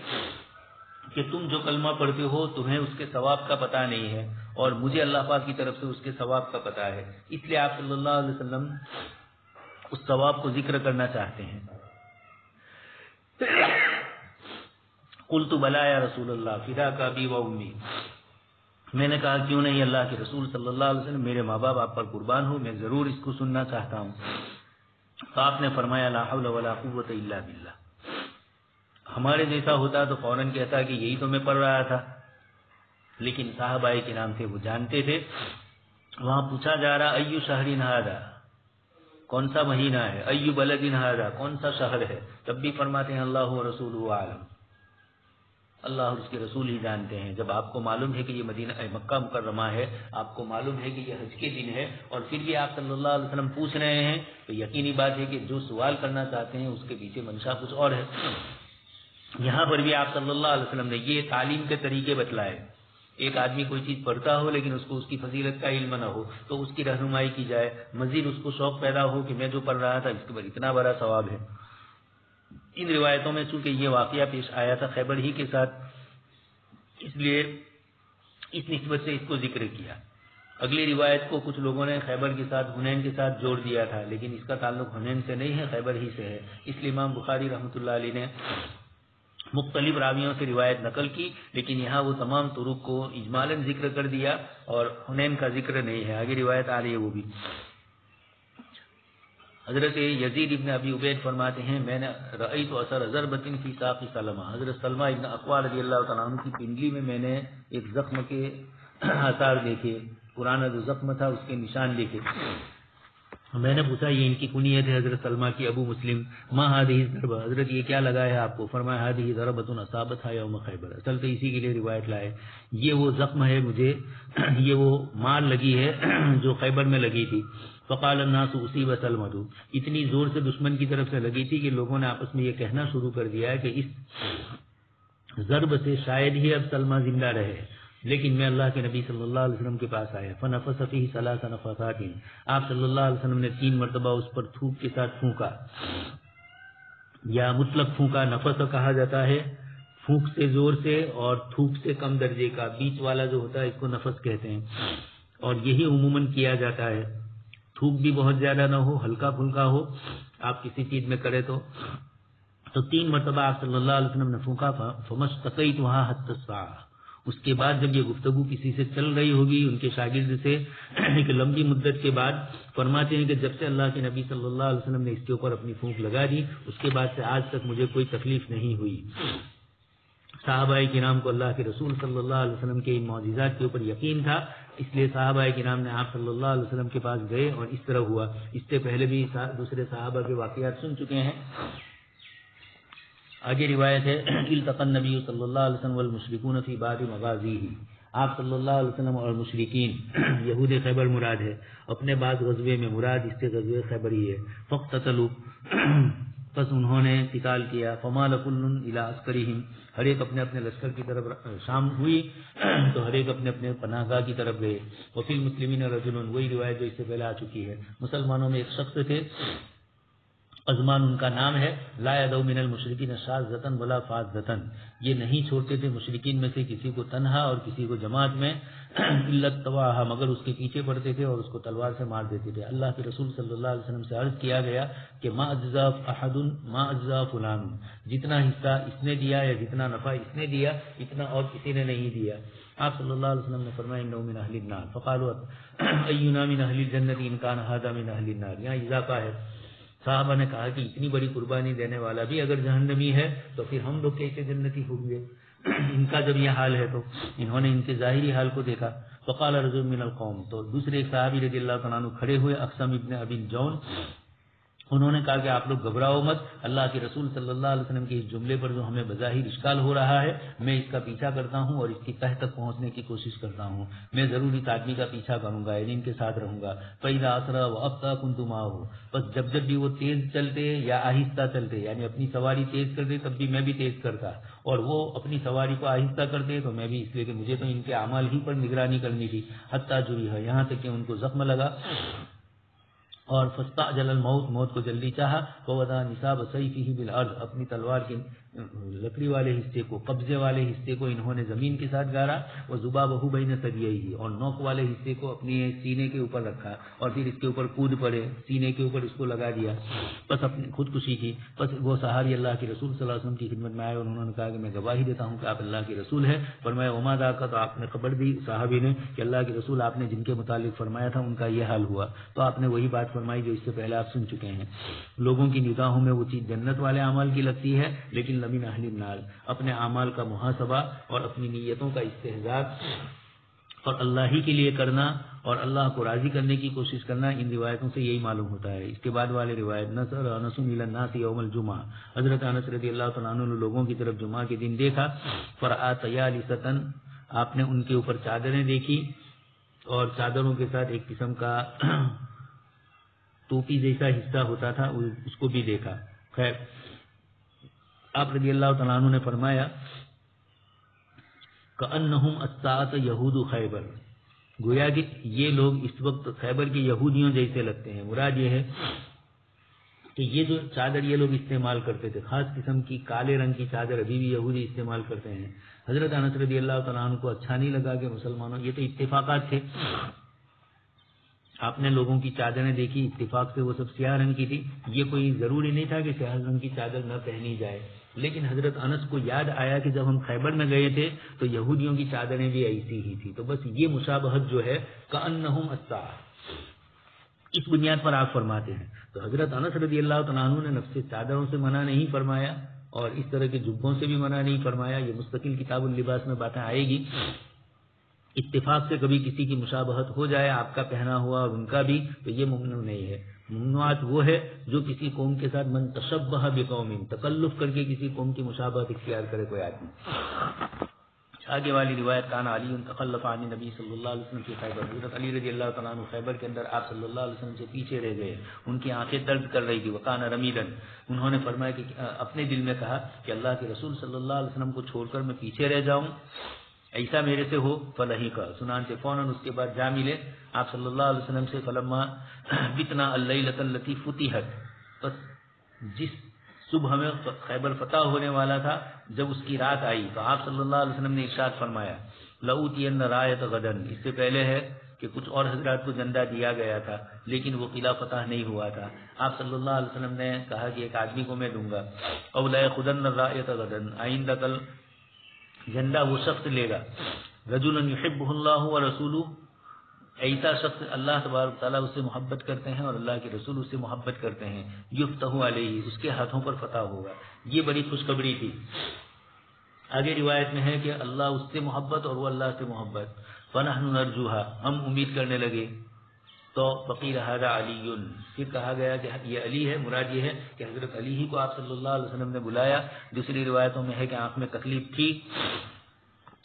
کہ تم جو کلمہ پڑھتے ہو تمہیں اس کے ثواب کا پتہ نہیں ہے، اور مجھے اللہ پاک کی طرف سے اس کے ثواب کا پتہ ہے، اس لیے آپ صلی اللہ علیہ وسلم اس ثواب کو ذکر کرنا چاہتے ہیں۔ قلت بلا یا رسول اللہ فداک ابی و امی، میں نے کہا کیوں نہیں اللہ کے رسول صلی اللہ علیہ وسلم، میرے ماں باپ آپ پر قربان ہو، میں ضرور اس کو سننا چاہتا ہوں۔ تو آپ نے فرمایا لا حول ولا قوت الا باللہ، ہمارے جیسا ہوتا تو فوراً کہتا کہ یہی تو میں پڑھ رہا تھا، لیکن صحابہ کرام تھے وہ جانتے تھے۔ وہاں پوچھا جا رہا ایو شہر ھذا، کون سا مہینہ ہے، ایو بلد ھذا، کون سا شہر ہے، تب بھی فرماتے ہیں اللہ و رسولہ اعلم، اللہ اور اس کے رسول ہی جانتے ہیں. جب آپ کو معلوم ہے کہ یہ مکہ مکرمہ ہے، آپ کو معلوم ہے کہ یہ حج کے دن ہے، اور پھر بھی آپ صلی اللہ علیہ وسلم پوچھ رہے ہیں، تو یقینی بات ہے کہ جو سوال کرنا چاہتے ہیں اس کے پیچھے منشا کچھ اور ہے. یہاں پر بھی آپ صلی اللہ علیہ وسلم نے یہ تعلیم کے طریقے بتلائے. ایک آدمی کوئی چیز پڑھتا ہو لیکن اس کو اس کی فضیلت کا علم نہ ہو تو اس کی رہنمائی کی جائے، مزید اس کو شوق پیدا ہو کہ میں جو پڑھ رہا تھا اس کے بعد اتنا بڑا ثواب ہے. ان روایتوں میں چونکہ یہ واقعہ پیش آیا تھا خیبر ہی کے ساتھ، اس لیے اس نسبت سے اس کو ذکر کیا. اگلی روایت کو کچھ لوگوں نے خیبر کے ساتھ حنین کے ساتھ جوڑ دیا تھا، لیکن اس کا تعلق حنین سے نہیں ہے، خیبر ہی سے ہے. اس لیے امام بخاری رحمۃ اللہ علیہ نے مختلف راویوں سے روایت نقل کی، لیکن یہاں وہ تمام طرق کو اجمالاً ذکر کر دیا اور حنین کا ذکر نہیں ہے. آگے روایت آ رہی ہے وہ بھی. حضرت یزید ابن ابی عبید فرماتے ہیں میں نے رأیت اثر ضربۃ فی ساق سلمہ، حضرت سلمہ ابن اقوا رضی اللہ تعالیٰ عنہ کی پنڈلی میں میں نے ایک زخم کے آثار دیکھے، پرانا جو زخم تھا اس کے نشان دیکھے. میں نے پوچھا یہ ان کی کنیت ہے حضرت سلمہ کی ابو مسلم، ما ہذہ ضربہ، حضرت یہ کیا لگا ہے آپ کو؟ فرمایا ہذہ ضربۃ اصابتھا یوم خیبر، اصل تو اسی کے لیے روایت لائے، یہ وہ زخم ہے مجھے، یہ وہ مار لگی ہے جو خیبر میں لگی تھی. فقال الناس اصیب سلمہ، اتنی زور سے دشمن کی طرف سے لگی تھی کہ لوگوں نے آپس میں یہ کہنا شروع کر دیا ہے کہ اس ضرب سے شاید ہی اب سلمہ زندہ رہے. لیکن میں اللہ کے نبی صلی اللہ علیہ وسلم کے پاس آیا، فنفث فیہ ثلاث نفثات، آپ صلی اللہ علیہ وسلم نے 3 مرتبہ اس پر تھوک کے ساتھ پھونکا، یا مطلق پھونکا نفث کہا جاتا ہے، پھونک سے زور سے اور تھوک سے کم درجے کا، بیچ والا جو ہوتا ہے اس کو نفث کہتے ہیں، اور یہی عموماً کیا جاتا ہے. تھوک بھی بہت زیادہ نہ ہو، ہلکا پھلکا ہو، آپ کسی چیز میں کرے تو 3 مرتبہ آپ صلی اللہ علیہ وسلم نے پھونکا. فمشتقیتھا حتی الساعہ، اس کے بعد جب یہ گفتگو کسی سے چل رہی ہوگی ان کے شاگرد سے ایک لمبی مدت کے بعد، فرماتے ہیں کہ جب سے اللہ کے نبی صلی اللہ علیہ وسلم نے اس کے اوپر اپنی پھونک لگا دی اس کے بعد سے آج تک مجھے کوئی تکلیف نہیں ہوئی. صحابہ کرام کو اللہ کے رسول صلی اللہ علیہ وسلم کے ان معجزات کے اوپر یقین تھا، اس لیے صحابہ کرام نے آپ صلی اللہ علیہ وسلم کے پاس گئے اور اس طرح ہوا. اس سے پہلے بھی دوسرے صحابہ کے واقعات سن چکے ہیں. آگے روایت ہے التقى النبی صلی اللہ علیہ وسلم والمشرکون فی بعض مغازیہ، آپ صلی اللہ علیہ وسلم اور مشرکین یہود خیبر مراد ہے اپنے بعض غزوے میں، مراد اس سے غزوہ خیبر ہی ہے. فاقتتلوا، پس انہوں نے قتال کیا. فمال كل الى عسكرهم، ہر ایک اپنے اپنے لشکر کی طرف شام ہوئی تو ہر ایک اپنے اپنے پناہ گاہ کی طرف گئے. وفی المسلمین رجل، وہی روایت جو اس سے پہلے آ چکی ہے. مسلمانوں میں ایک شخص تھے ازمان ان کا نام ہے، لا يدعو من المشرکین شاذۃ ولا فاذۃ، یہ نہیں چھوڑتے تھے مشرکین میں سے کسی کو تنہا اور کسی کو جماعت میں، الا طواها، مگر اس کے پیچھے پڑتے تھے اور اس کو تلوار سے مار دیتے تھے. اللہ کے رسول صلی اللہ علیہ وسلم سے عرض کیا گیا کہ ما اجزا احد ما اجزا فلان، جتنا حصہ اس نے دیا یا جتنا نفع اس نے دیا اتنا اور کسی نے نہیں دیا. آپ صلی اللہ علیہ وسلم نے فرمایا انه من اهل النار. فقالوا اینا من اهل الجنة ان كان هذا من اهل النار. یہاں اضافہ ہے. صحابہ نے کہا کہ اتنی بڑی قربانی دینے والا بھی اگر جہنمی ہے تو پھر ہم لوگ کیسے جنتی ہوں گے؟ ان کا جب یہ حال ہے تو انہوں نے ان کے ظاہری حال کو دیکھا. فقال رجل من القوم، تو دوسرے ایک صحابی رضی اللہ تعالیٰ عنہ کھڑے ہوئے، اقسم ابن ابی جون، انہوں نے کہا کہ آپ لوگ گھبراؤ مت، اللہ کے رسول صلی اللہ علیہ وسلم کے اس جملے پر جو ہمیں بظاہر اشکال ہو رہا ہے میں اس کا پیچھا کرتا ہوں اور اس کی تہ تک پہنچنے کی کوشش کرتا ہوں. میں ضرور اس آدمی کا پیچھا کروں گا، یعنی ان کے ساتھ رہوں گا. فإذا أسرع وأبطأ كنت معه، بس جب جب بھی وہ تیز چلتے یا آہستہ چلتے، یعنی اپنی سواری تیز کرتے تب بھی میں بھی تیز کرتا، اور وہ اپنی سواری کو آہستہ کرتے تو میں بھی، اس لیے کہ مجھے تو ان کے اعمال ہی پر نگرانی کرنی تھی. حتیٰ جری ہے، یہاں تک کہ ان کو زخم لگا. اور فاستعجل الموت، موت کو جلدی چاہا. فوضع نصاب سیفہ بالارض، اپنی تلوار کے لکڑی والے حصے کو، قبضے والے حصے کو انہوں نے زمین کے ساتھ گاڑا. وذبابہ بین ثدییہ، اور نوک والے حصے کو اپنے سینے کے اوپر رکھا اور پھر اس کے اوپر کود پڑے، سینے کے اوپر اس کو لگا دیا. بس اپنی خودکشی کی. بس وہ صحابی اللہ کے رسول صلی اللہ علیہ وسلم کی خدمت میں آئے اور انہوں نے کہا کہ میں گواہی دیتا ہوں کہ آپ اللہ کے رسول ہیں. فرمایا وما ذاک، تو آپ نے خبر دی صحابی نے کہ اللہ کے رسول آپ نے جن کے متعلق فرمایا تھا ان کا یہ حال ہوا. تو آپ نے وہی بات فرمائی جو اس سے پہلے آپ سن چکے ہیں. لوگوں کی نگاہوں میں وہ چیز جنت والے اعمال کی لگتی ہے لیکن لمن اہل النار. اپنے اعمال کا محاسبہ اور اپنی نیتوں کا استحضار اور اللہ ہی کے لیے کرنا اور اللہ کو راضی کرنے کی کوشش کرنا، ان روایتوں سے یہی معلوم ہوتا ہے۔ اس کے بعد والے روایت نصر انس الی الناس یوم الجمعہ، حضرت انس رضی اللہ تعالیٰ عنہ نے لوگوں کی طرف جمعہ کے دن دیکھا، فرآ طیالستن، آپ نے ان کے اوپر چادریں دیکھی اور چادروں کے ساتھ ایک قسم کا ٹوپی جیسا حصہ ہوتا تھا، اس کو بھی دیکھا۔ خیر، آپ رضی اللہ تعالیٰ عنہ نے فرمایا کأنہم الساعۃ یہود خیبر، گویا کہ یہ لوگ اس وقت خیبر کے یہودیوں جیسے لگتے ہیں۔ مراد یہ ہے کہ یہ جو چادر یہ لوگ استعمال کرتے تھے، خاص قسم کی کالے رنگ کی چادر ابھی بھی یہودی استعمال کرتے ہیں۔ حضرت انس رضی اللہ تعالیٰ عنہ کو اچھا نہیں لگا کہ مسلمانوں، یہ تو اتفاقات تھے، آپ نے لوگوں کی چادریں دیکھی، اتفاق سے وہ سب سیاہ رنگ کی تھی، یہ کوئی ضروری نہیں تھا کہ سیاہ رنگ کی چادر نہ پہنی جائے، لیکن حضرت انس کو یاد آیا کہ جب ہم خیبر میں گئے تھے تو یہودیوں کی چادریں بھی ایسی ہی تھی، تو بس یہ مشابہت جو ہے کأنہم الساعۃ، اس بنیاد پر آپ فرماتے ہیں۔ تو حضرت انس رضی اللہ تعالیٰ عنہ نے نفس چادروں سے منع نہیں فرمایا اور اس طرح کے جبوں سے بھی منع نہیں فرمایا، یہ مستقل کتاب اللباس میں باتیں آئے گی۔ اتفاق سے کبھی کسی کی مشابہت ہو جائے، آپ کا پہنا ہوا اور ان کا بھی، تو یہ ممنوع نہیں ہے۔ ممنوعات وہ ہے جو کسی قوم کے ساتھ من تشبہ بقوم، تکلف کر کے کسی قوم کی مشابہت اختیار کرے کوئی آدمی۔ آگے والی روایت کان علی تخلف عن نبی صلی اللہ علیہ وسلم کی خیبر، حضرت علی رضی اللہ تعالیٰ عنہ خیبر کے اندر آپ صلی اللہ علیہ وسلم سے پیچھے رہ گئے، ان کی آنکھیں درد کر رہی تھی۔ وکان رمیدن، انہوں نے فرمایا کہ اپنے دل میں کہا کہ اللہ کے رسول صلی اللہ علیہ وسلم کو چھوڑ کر میں پیچھے رہ جاؤں، ایسا میرے سے ہو فلہی کا، چنانچہ فوراً اس کے بعد جا ملے آپ صلی اللہ علیہ وسلم سے۔ فلما بتنا اللیلۃ التی فتحت، بس جس صبح ہمیں خیبر فتح ہونے والا تھا جب اس کی رات آئی تو آپ صلی اللہ علیہ وسلم نے ارشاد فرمایا لأوتین رایۃ غدن، اس سے پہلے ہے کہ کچھ اور حضرات کو جندہ دیا گیا تھا لیکن وہ قلعہ فتح نہیں ہوا تھا، آپ صلی اللہ علیہ وسلم نے کہا کہ ایک آدمی کو میں دوں گا، او لأخذن رایۃ غدن، آئندہ کل جھنڈا وہ شخص لے گا، رجل یحبہ اللہ ورسولہ، ایسا شخص اللہ تبارک تعالیٰ اس سے محبت کرتے ہیں اور اللہ کے رسول اس سے محبت کرتے ہیں، یفتح علیہ، اس کے ہاتھوں پر فتح ہوگا۔ یہ بڑی خوشخبری تھی۔ آگے روایت میں ہے کہ اللہ اس سے محبت اور وہ اللہ سے محبت، فنحن نرجوہا، ہم امید کرنے لگے، تو فقیل ھذا علی، پھر کہا گیا کہ یہ علی ہے، مراد یہ ہے کہ حضرت علی ہی کو آپ صلی اللہ علیہ وسلم نے بلایا۔ دوسری روایتوں میں ہے کہ آنکھ میں تکلیف تھی،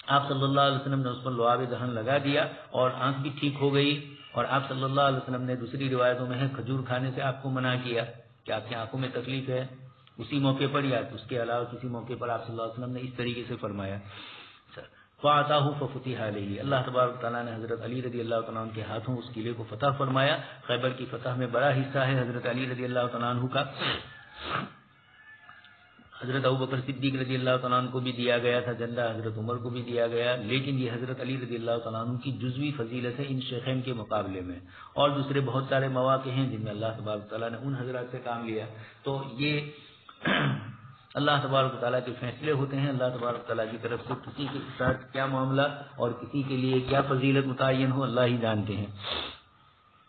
آپ صلی اللہ علیہ وسلم نے اس پر لعاب دہن لگا دیا اور آنکھ بھی ٹھیک ہو گئی، اور آپ صلی اللہ علیہ وسلم نے دوسری روایتوں میں ہے کھجور کھانے سے آپ کو منع کیا کہ آپ کی آنکھوں میں تکلیف ہے، اسی موقع پر یا اس کے علاوہ کسی موقع پر آپ صلی اللہ علیہ وسلم نے اس طریقے سے فرمایا۔ فَأَتَاهُ فَفُتِحَ عَلَيْهِ، اللہ تبارک تعالیٰ نے حضرت علی رضی اللہ تعالیٰ عنہ کے ہاتھوں اس قلعے کو فتح فرمایا۔ خیبر کی فتح میں بڑا حصہ ہے حضرت علی رضی اللہ تعالیٰ عنہ کا، حضرت ابوبکر صدیق رضی اللہ تعالیٰ عنہ کو بھی دیا گیا تھا جھنڈا، حضرت عمر کو بھی دیا گیا، لیکن یہ حضرت علی رضی اللہ تعالیٰ عنہ کی جزوی فضیلت ہے ان شیخین کے مقابلے میں، اور دوسرے بہت سارے مواقع ہیں جن میں اللہ تبارک تعالیٰ نے ان حضرات سے کام لیا۔ تو یہ اللہ تبارک تعالیٰ کے فیصلے ہوتے ہیں، اللہ تبارک تعالیٰ کی طرف سے کسی کے ساتھ کیا معاملہ اور کسی کے لیے کیا فضیلت متعین ہو اللہ ہی جانتے ہیں۔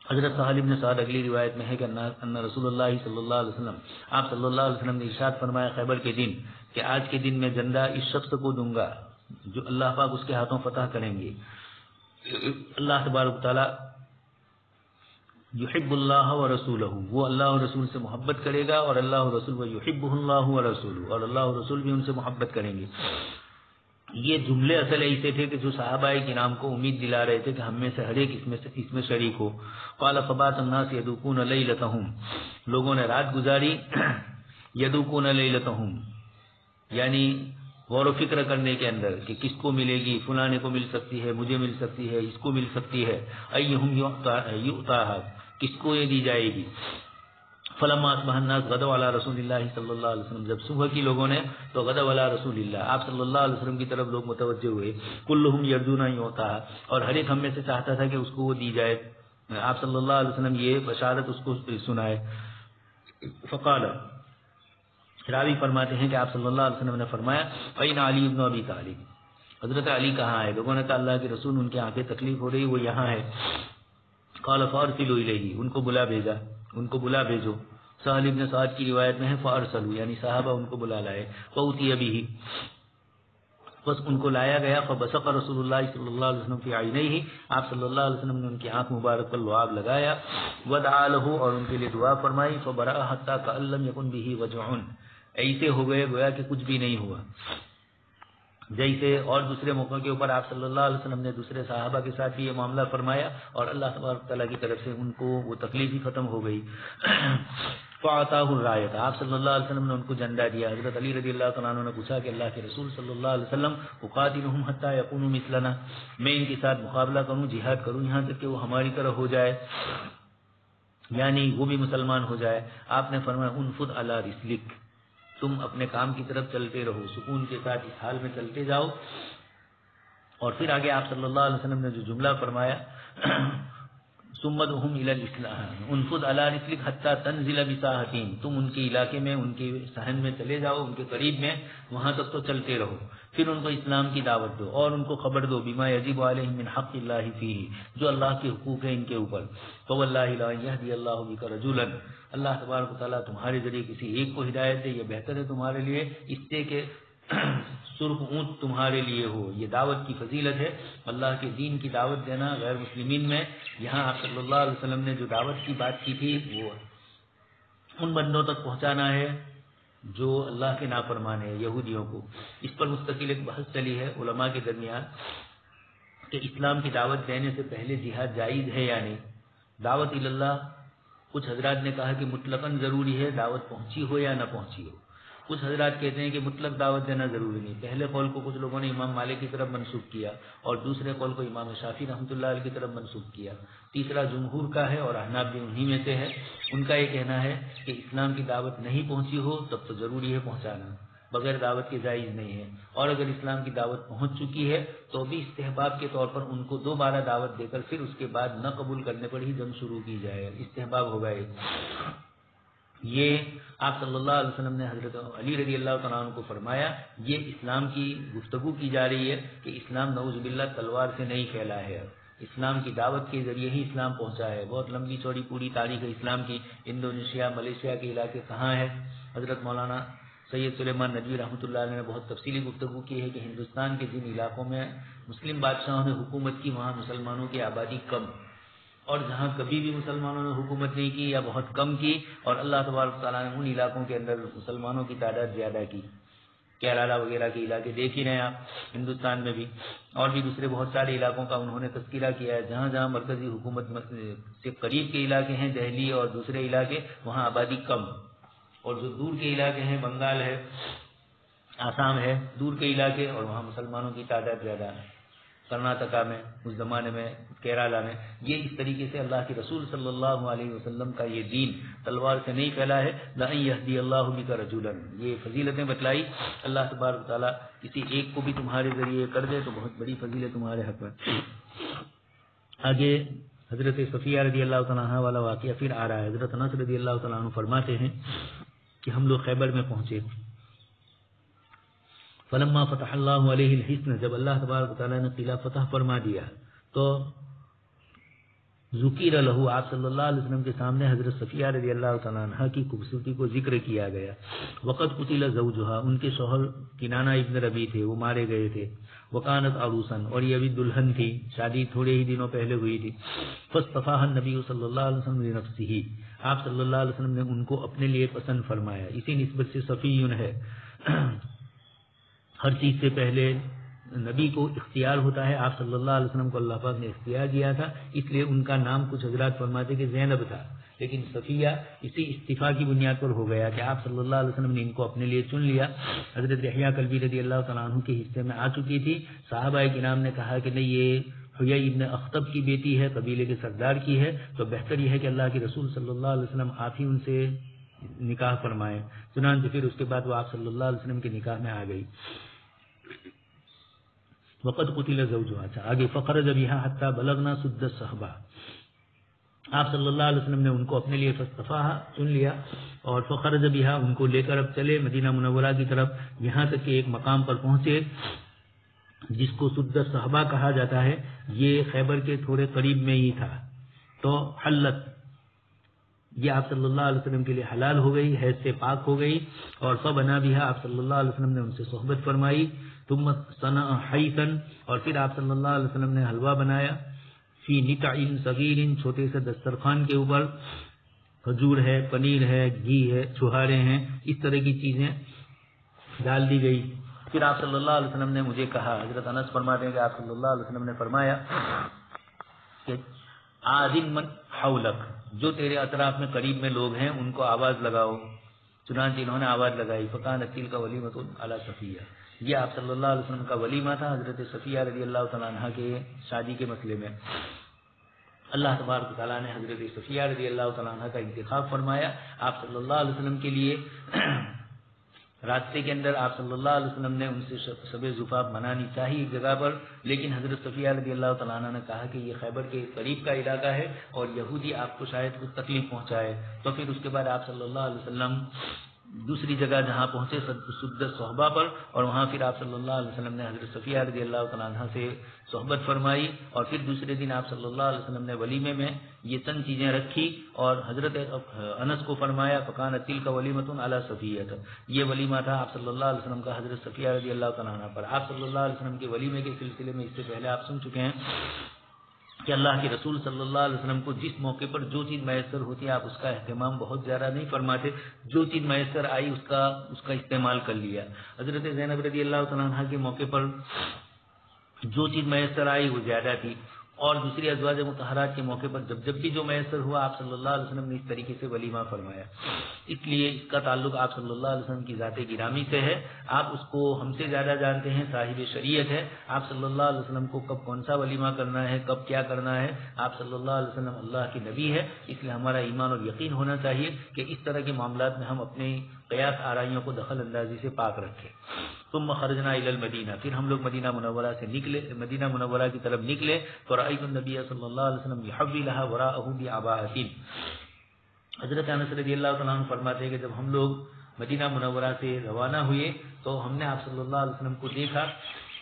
حضرت سہل بن سعد اگلی روایت میں ہے کہ ان رسول اللہ صلی اللہ علیہ وسلم، آپ صلی اللہ علیہ وسلم نے ارشاد فرمایا خیبر کے دن کہ آج کے دن میں جھنڈا اس شخص کو دوں گا جو اللہ پاک اس کے ہاتھوں فتح کریں گے۔ اللہ تبارک تعالیٰ یحب اللہ و رسولہ، وہ اللہ و رسول سے محبت کرے گا، اور اللہ و رسول و یحبہ اللہ و رسولہ، اور اللہ و رسول بھی ان سے محبت کریں گے۔ یہ جملے اصل ایسے تھے کہ جو صحابہ کرام کو امید دلا رہے تھے کہ ہم میں سے ہر ایک اس میں شریک ہو۔ قال فبات الناس یذوقون لیلتہم، لوگوں نے رات گزاری یذوقون لیلتہم، یعنی غور و فکر کرنے کے اندر کہ کس کو ملے گی، فلانے کو مل سکتی ہے، مجھے مل سکتی ہے، اس کو مل سکتی ہے، ایہم یؤتاھا، کس کو یہ دی جائے گی۔ فلما اصبح الناس غدوا علی رسول اللہ صلی اللہ علیہ وسلم، جب صبح کی لوگوں نے تو غدوا علی رسول اللہ، آپ صلی اللہ علیہ وسلم کی طرف لوگ متوجہ ہوئے، کلہم یرجون ان یؤتاھا، اور ہر ایک ہم میں سے چاہتا تھا کہ اس کو وہ دی جائے، آپ صلی اللہ علیہ وسلم یہ بشارت اس کو سنائے۔ فقال، راوی فرماتے ہیں کہ آپ صلی اللہ علیہ وسلم نے فرمایا فین علی بن ابی طالب، حضرت علی کہاں ہے؟ لوگوں نے کہا اللہ کے رسول ان کی آنکھیں تکلیف ہو رہی، وہ یہاں ہے۔ قال فارسلوا الیہ، ان کو بلا بھیجا، ان کو بلا بھیجو۔ سہل بن سعد کی روایت میں ہے فارسلوا، یعنی صحابہ ان کو بلا لائے۔ فاتی بہ، بس ان کو لایا گیا. فبصق رسول اللہ صلی اللہ علیہ وسلم فی عینیہ، آپ صلی اللہ علیہ وسلم نے ان کی آنکھ مبارک پر لعاب لگایا. ودعا له، اور ان کے لیے دعا فرمائی. فبرأ حتی کأن لم یکن بہ وجع، ایسے ہو گئے گویا کہ کچھ بھی نہیں ہوا. جیسے اور دوسرے موقعوں کے اوپر آپ صلی اللہ علیہ وسلم نے دوسرے صحابہ کے ساتھ بھی یہ معاملہ فرمایا اور اللہ تبارک تعالیٰ کی طرف سے ان کو وہ تکلیف ہی ختم ہو گئی. فَأَعْطَاهُ الرَّایَةَ، آپ صلی اللہ علیہ وسلم نے ان کو جھنڈا دیا. حضرت علی رضی اللہ تعالیٰ عنہ نے پوچھا کہ اللہ کے رسول صلی اللہ علیہ وسلم اقاتلهم حتى يكونوا مثلنا، میں ان کے ساتھ مقابلہ کروں، جہاد کروں یہاں تک کہ وہ ہماری طرح ہو جائے، یعنی وہ بھی مسلمان ہو جائے. آپ نے فرمایا انفض علی رسلک، تم اپنے کام کی طرف چلتے رہو، سکون کے ساتھ اس حال میں چلتے جاؤ. اور پھر آگے آپ صلی اللہ علیہ وسلم نے جو جملہ فرمایا ثم ادعهم الى الاسلام انفض على رسلك حتى تنزل بساحتهم، تم ان کے علاقے میں ان کے صحن میں چلے جاؤ، ان کے قریب میں، وہاں تک تو چلتے رہو. پھر ان کو اسلام کی دعوت دو اور ان کو خبر دو بما یجب علیہم من حق اللہ فیہ، جو اللہ کے حقوق ہیں ان کے اوپر. فواللہ لا یہدی اللہ بک رجلا، اللہ تبارک و تعالیٰ تمہارے ذریعے کسی ایک کو ہدایت دے، یہ بہتر ہے تمہارے لیے اس سے کہ سرخ اونٹ تمہارے لیے ہو. یہ دعوت کی فضیلت ہے، اللہ کے دین کی دعوت دینا غیر مسلمین میں. یہاں آپ صلی اللہ علیہ وسلم نے جو دعوت کی بات کی تھی وہ ان بندوں تک پہنچانا ہے جو اللہ کے نافرمان ہیں، یہودیوں کو. اس پر مستقل ایک بحث چلی ہے علماء کے درمیان کہ اسلام کی دعوت دینے سے پہلے جہاد جائز ہے یا نہیں. دعوت اللہ، کچھ حضرات نے کہا کہ مطلقاً ضروری ہے، دعوت پہنچی ہو یا نہ پہنچی ہو. کچھ حضرات کہتے ہیں کہ مطلق دعوت دینا ضروری نہیں. پہلے قول کو کچھ لوگوں نے امام مالک کی طرف منسوخ کیا اور دوسرے قول کو امام شافعی رحمۃ اللہ علیہ کی طرف منسوخ کیا. تیسرا جمہور کا ہے اور احناف بھی انہی میں سے ہے. ان کا یہ کہنا ہے کہ اسلام کی دعوت نہیں پہنچی ہو تب تو ضروری ہے پہنچانا، بغیر دعوت کے جائز نہیں ہے. اور اگر اسلام کی دعوت پہنچ چکی ہے تو بھی استحباب کے طور پر ان کو دوبارہ دعوت دے کر پھر اس کے بعد نہ قبول کرنے پر ہی جنگ شروع کی جائے، استحباب ہوگا. یہ آپ صلی اللہ علیہ وسلم نے حضرت علی رضی اللہ تعالیٰ عنہ کو فرمایا. یہ اسلام کی گفتگو کی جا رہی ہے کہ اسلام نعوذ باللہ تلوار سے نہیں پھیلا ہے، اسلام کی دعوت کے ذریعے ہی اسلام پہنچا ہے. بہت لمبی چوڑی پوری تاریخ ہے اسلام کی. انڈونیشیا، ملیشیا کے علاقے کہاں ہے؟ حضرت مولانا سید سلیمان ندوی رحمۃ اللہ علیہ نے بہت تفصیلی گفتگو کی ہے کہ ہندوستان کے جن علاقوں میں مسلم بادشاہوں نے حکومت کی وہاں مسلمانوں کی آبادی کم، اور جہاں کبھی بھی مسلمانوں نے حکومت نہیں کی یا بہت کم کی اور اللہ تبارک تعالیٰ نے ان علاقوں کے اندر مسلمانوں کی تعداد زیادہ کی. کیرالہ وغیرہ کے علاقے دیکھ ہی رہے ہیں آپ ہندوستان میں بھی، اور بھی دوسرے بہت سارے علاقوں کا انہوں نے تذکرہ کیا ہے. جہاں جہاں مرکزی حکومت سے قریب کے علاقے ہیں، دہلی اور دوسرے علاقے، وہاں آبادی کم، اور جو دور کے علاقے ہیں، بنگال ہے، آسام ہے، دور کے علاقے، اور وہاں مسلمانوں کی تعداد زیادہ ہے. کرناٹکا میں اس زمانے میں، کیرالہ میں. یہ اس طریقے سے اللہ کے رسول صلی اللہ علیہ وسلم کا یہ دین تلوار سے نہیں پھیلا ہے. لَأَن يَهْدِيَ اللَّهُ بِكَ رَجُلًا، یہ فضیلتیں بتلائی. اللہ تبارک تعالیٰ کسی ایک کو بھی تمہارے ذریعے کر دے تو بہت بڑی فضیلت تمہارے حق میں. آگے حضرت صفیہ رضی اللہ تعالیٰ عنہ والا واقعہ پھر آ رہا ہے. حضرت انس رضی اللہ تعالیٰ عنہ فرماتے ہیں کہ ہم لوگ خیبر میں پہنچے. فلما فتح اللہ علیہ الحصن، جب اللہ تبارک و تعالیٰ نے قلعہ فتح فرما دیا تو ذکر لہو، آپ صلی اللہ علیہ وسلم کے سامنے حضرت صفیہ رضی اللہ تعالیٰ عنہ کی خوبصورتی کو ذکر کیا گیا. وقت قتل زوجہا، ان کے شوہر کنانہ ابن ربیع تھے، وہ مارے گئے تھے. وکانت عروسن، اور یہ ابھی دلہن تھی، شادی تھوڑے ہی دنوں پہلے ہوئی تھی. فاصطفاها النبی صلی اللہ علیہ وسلم لنفسہ، آپ صلی اللہ علیہ وسلم نے ان کو اپنے لیے پسند فرمایا. اسی نسبت سے صفیٌ ہے. ہر چیز سے پہلے نبی کو اختیار ہوتا ہے، آپ صلی اللہ علیہ وسلم کو اللہ پاک نے اختیار دیا تھا، اس لیے ان کا نام کچھ حضرات فرماتے کہ زینب تھا، لیکن صفیہ اسی استفاء کی بنیاد پر ہو گیا کہ آپ صلی اللہ علیہ وسلم نے ان کو اپنے لیے چن لیا. حضرت یحییٰ کلبی رضی اللہ تعالیٰ عنہ کے حصے میں آ چکی تھی. صحابہ کرام نے کہا کہ نہیں، یہ حیی ابن اخطب کی بیٹی ہے، قبیلے کے سردار کی ہے، تو بہتر یہ ہے کہ اللہ کے رسول صلی اللہ علیہ وسلم آپ ہی ان سے نکاح فرمائیں. چنانچہ پھر اس کے بعد وہ آپ صلی اللہ علیہ وسلم کے نکاح میں آ گئی. وقت قتل زوجها. اچھا آگے فخرج بها حتى بلغنا سد الصحبہ، آپ صلی اللہ علیہ وسلم نے ان کو اپنے لیے فاصطفاها چن لیا اور فخرج بها ان کو لے کر اب چلے مدینہ منورہ کی طرف، یہاں تک کہ ایک مقام پر پہنچے جس کو سد الصحبہ کہا جاتا ہے. یہ خیبر کے تھوڑے قریب میں ہی تھا. تو حلت، یہ آپ صلی اللہ علیہ وسلم کے لیے حلال ہو گئی، حیض سے پاک ہو گئی. اور فبنا بها، آپ صلی اللہ علیہ وسلم نے ان سے صحبت فرمائی. ثم صنع حیثا، اور پھر آپ صلی اللہ علیہ وسلم نے حلوہ بنایا، فی نطع صغیر، چھوٹے سے دسترخوان کے اوپر، کھجور ہے، پنیر ہے، گھی ہے، چھہارے ہیں، اس طرح کی چیزیں ڈال دی گئی۔ پھر آپ صلی اللہ علیہ وسلم نے مجھے کہا، حضرت انس فرماتے ہیں کہ آپ صلی اللہ علیہ وسلم نے فرمایا کہ آذن من حولک، جو تیرے اطراف میں قریب میں لوگ ہیں ان کو آواز لگاؤ۔ چنانچہ انہوں نے آواز لگائی، فکانت تلک ولیمۃ علی صفیہ، یہ آپ صلی اللہ علیہ وسلم کا ولیمہ تھا حضرت صفیہ رضی اللہ تعالیٰ عنہ کے شادی کے مسئلے میں۔ اللہ تبارک تعالیٰ نے حضرت صفیہ رضی اللہ تعالیٰ عنہ کا انتخاب فرمایا آپ صلی اللہ علیہ وسلم کے لیے۔ راستے کے اندر آپ صلی اللہ علیہ وسلم نے ان سے شب زفاف منانی چاہی ایک جگہ پر، لیکن حضرت صفیہ رضی اللہ تعالیٰ عنہ نے کہا کہ یہ خیبر کے قریب کا علاقہ ہے اور یہودی آپ کو شاید کچھ تکلیف پہنچائے، تو پھر اس کے بعد آپ صلی اللہ علیہ وسلم دوسری جگہ جہاں پہنچے سد صحبہ پر، اور وہاں پھر آپ صلی اللہ علیہ وسلم نے حضرت صفیہ رضی اللہ تعالیٰ عنہ سے صحبت فرمائی، اور پھر دوسرے دن آپ صلی اللہ علیہ وسلم نے ولیمے میں یہ چند چیزیں رکھی اور حضرت انس کو فرمایا فکانت تلک ولیمۃ علی صفیہ، یہ ولیمہ تھا آپ صلی اللہ علیہ وسلم کا حضرت صفیہ رضی اللہ تعالیٰ عنہ پر۔ آپ صلی اللہ علیہ وسلم کے ولیمے کے سلسلے میں اس سے پہلے آپ سن چکے ہیں کہ اللہ کے رسول صلی اللہ علیہ وسلم کو جس موقع پر جو چیز میسر ہوتی ہے آپ اس کا اہتمام بہت زیادہ نہیں فرماتے، جو چیز میسر آئی اس کا استعمال کر لیا۔ حضرت زینب رضی اللہ تعالیٰ عنہ کے موقع پر جو چیز میسر آئی وہ زیادہ تھی، اور دوسری ازواج مطہرات کے موقع پر جب بھی جو میسر ہوا آپ صلی اللہ علیہ وسلم نے اس طریقے سے ولیمہ فرمایا۔ اس لیے اس کا تعلق آپ صلی اللہ علیہ وسلم کی ذات گرامی سے ہے، آپ اس کو ہم سے زیادہ جانتے ہیں، صاحب شریعت ہے، آپ صلی اللہ علیہ وسلم کو کب کون سا ولیمہ کرنا ہے، کب کیا کرنا ہے، آپ صلی اللہ علیہ وسلم اللہ کے نبی ہے، اس لیے ہمارا ایمان اور یقین ہونا چاہیے کہ اس طرح کے معاملات میں ہم اپنے قیاس آرائیوں کو دخل اندازی سے پاک رکھیں۔ ثم خرجنا الی المدینہ، پھر ہم لوگ مدینہ منورہ سے نکلے، مدینہ منورہ کی طرف نکلے تو رأیت النبی صلی اللہ علیہ وسلم یحوی لها وراءه بعباءۃ۔ حضرت انس رضی اللہ تعالیٰ عنہ فرماتے ہیں کہ جب ہم لوگ مدینہ منورہ سے روانہ ہوئے تو ہم نے آپ صلی اللہ علیہ وسلم کو دیکھا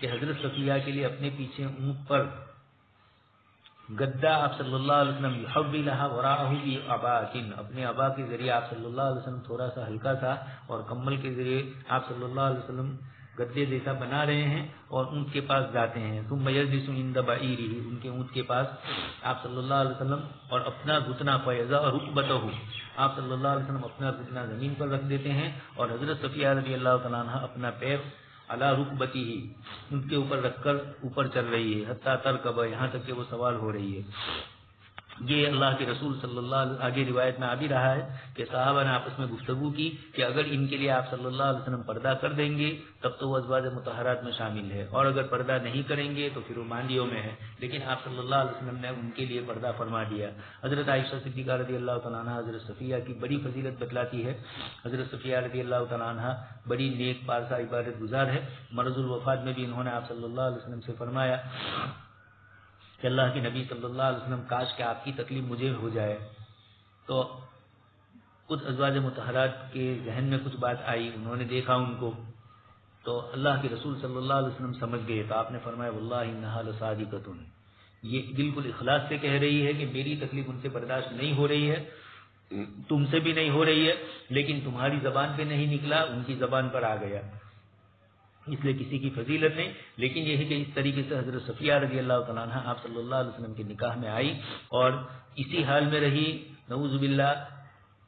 کہ حضرت صفیہ کے لیے اپنے پیچھے اونٹ پر گدا آپ صلی اللہ علیہ وسلم یحوی لها وراءه بعباءۃ، اپنے عبا کے ذریعے آپ صلی اللہ علیہ وسلم تھوڑا سا ہلکا تھا اور کمبل کے ذریعے آپ صلی اللہ علیہ وسلم گدے جیسا بنا رہے ہیں اور اونٹ کے پاس جاتے ہیں۔ ثم یجلس عند بعیرہ، ان کے اونٹ کے پاس آپ صلی اللہ علیہ وسلم اور اپنا گھٹنا فیضا رکبتہ، آپ صلی اللہ علیہ وسلم اپنا گھٹنا زمین پر رکھ دیتے ہیں اور حضرت صفیہ رضی اللہ تعالیٰ عنہ اپنا پیر علی رکبتہ ان کے اوپر رکھ کر اوپر چل رہی ہے، حتی ترکب، یہاں تک کہ وہ سوار ہو رہی ہے۔ یہ اللہ کے رسول صلی اللہ علیہ وسلم، آگے روایت میں آ بھی رہا ہے کہ صحابہ نے آپس میں گفتگو کی کہ اگر ان کے لیے آپ صلی اللہ علیہ وسلم پردہ کر دیں گے تب تو وہ ازواج مطہرات میں شامل ہے، اور اگر پردہ نہیں کریں گے تو پھر وہ مانڈیوں میں ہے، لیکن آپ صلی اللہ علیہ وسلم نے ان کے لیے پردہ فرما دیا۔ حضرت عائشہ صدیقہ رضی اللہ تعالیٰ عنہ حضرت صفیہ کی بڑی فضیلت بتلاتی ہے۔ حضرت صفیہ رضی اللہ تعالیٰ عنہ بڑی نیک پارسا عبادت گزار ہے، مرض الوفات میں بھی انہوں نے آپ صلی اللہ علیہ وسلم سے فرمایا کہ اللہ کے نبی صلی اللہ علیہ وسلم کاش کہ آپ کی تکلیف مجھے ہو جائے، تو کچھ ازواج مطہرات کے ذہن میں کچھ بات آئی، انہوں نے دیکھا ان کو تو اللہ کے رسول صلی اللہ علیہ وسلم سمجھ گئے، تو آپ نے فرمایا واللہ انہا لصادقۃ، یہ بالکل اخلاص سے کہہ رہی ہے کہ میری تکلیف ان سے برداشت نہیں ہو رہی ہے، تم سے بھی نہیں ہو رہی ہے، لیکن تمہاری زبان پہ نہیں نکلا، ان کی زبان پر آ گیا، اس لیے کسی کی فضیلت نہیں، لیکن یہ ہے کہ اس طریقے سے حضرت صفیہ رضی اللہ تعالیٰ عنہ آپ صلی اللہ علیہ وسلم کے نکاح میں آئی اور اسی حال میں رہی، نعوذ باللہ،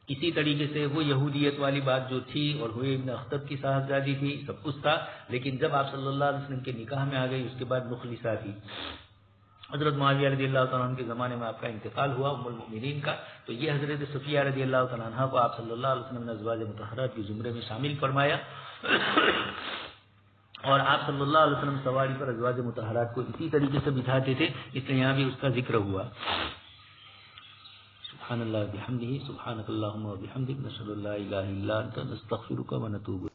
اسی طریقے سے وہ یہودیت والی بات جو تھی اور ہوئے ابن اخطب کی صاحبزادی تھی، سب کچھ تھا، لیکن جب آپ صلی اللہ علیہ وسلم کے نکاح میں آ گئی اس کے بعد مخلصہ تھی۔ حضرت معاویہ رضی اللہ تعالیٰ عنہ کے زمانے میں آپ کا انتقال ہوا ام المؤمنین کا، تو یہ حضرت صفیہ رضی اللہ تعالیٰ عنہ کو آپ صلی اللہ علیہ وسلم نے ازواج مطہرات کے زمرے میں شامل فرمایا، اور آپ صلی اللہ علیہ وسلم سواری پر ازواج مطہرات کو اسی طریقے سے بٹھاتے تھے، اس لیے یہاں بھی اس کا ذکر ہوا۔ سبحان اللہ بحمدہ، سبحانک اللہم و بحمدک، نشہد ان لا الہ الا انت، نستغفرک و نتوب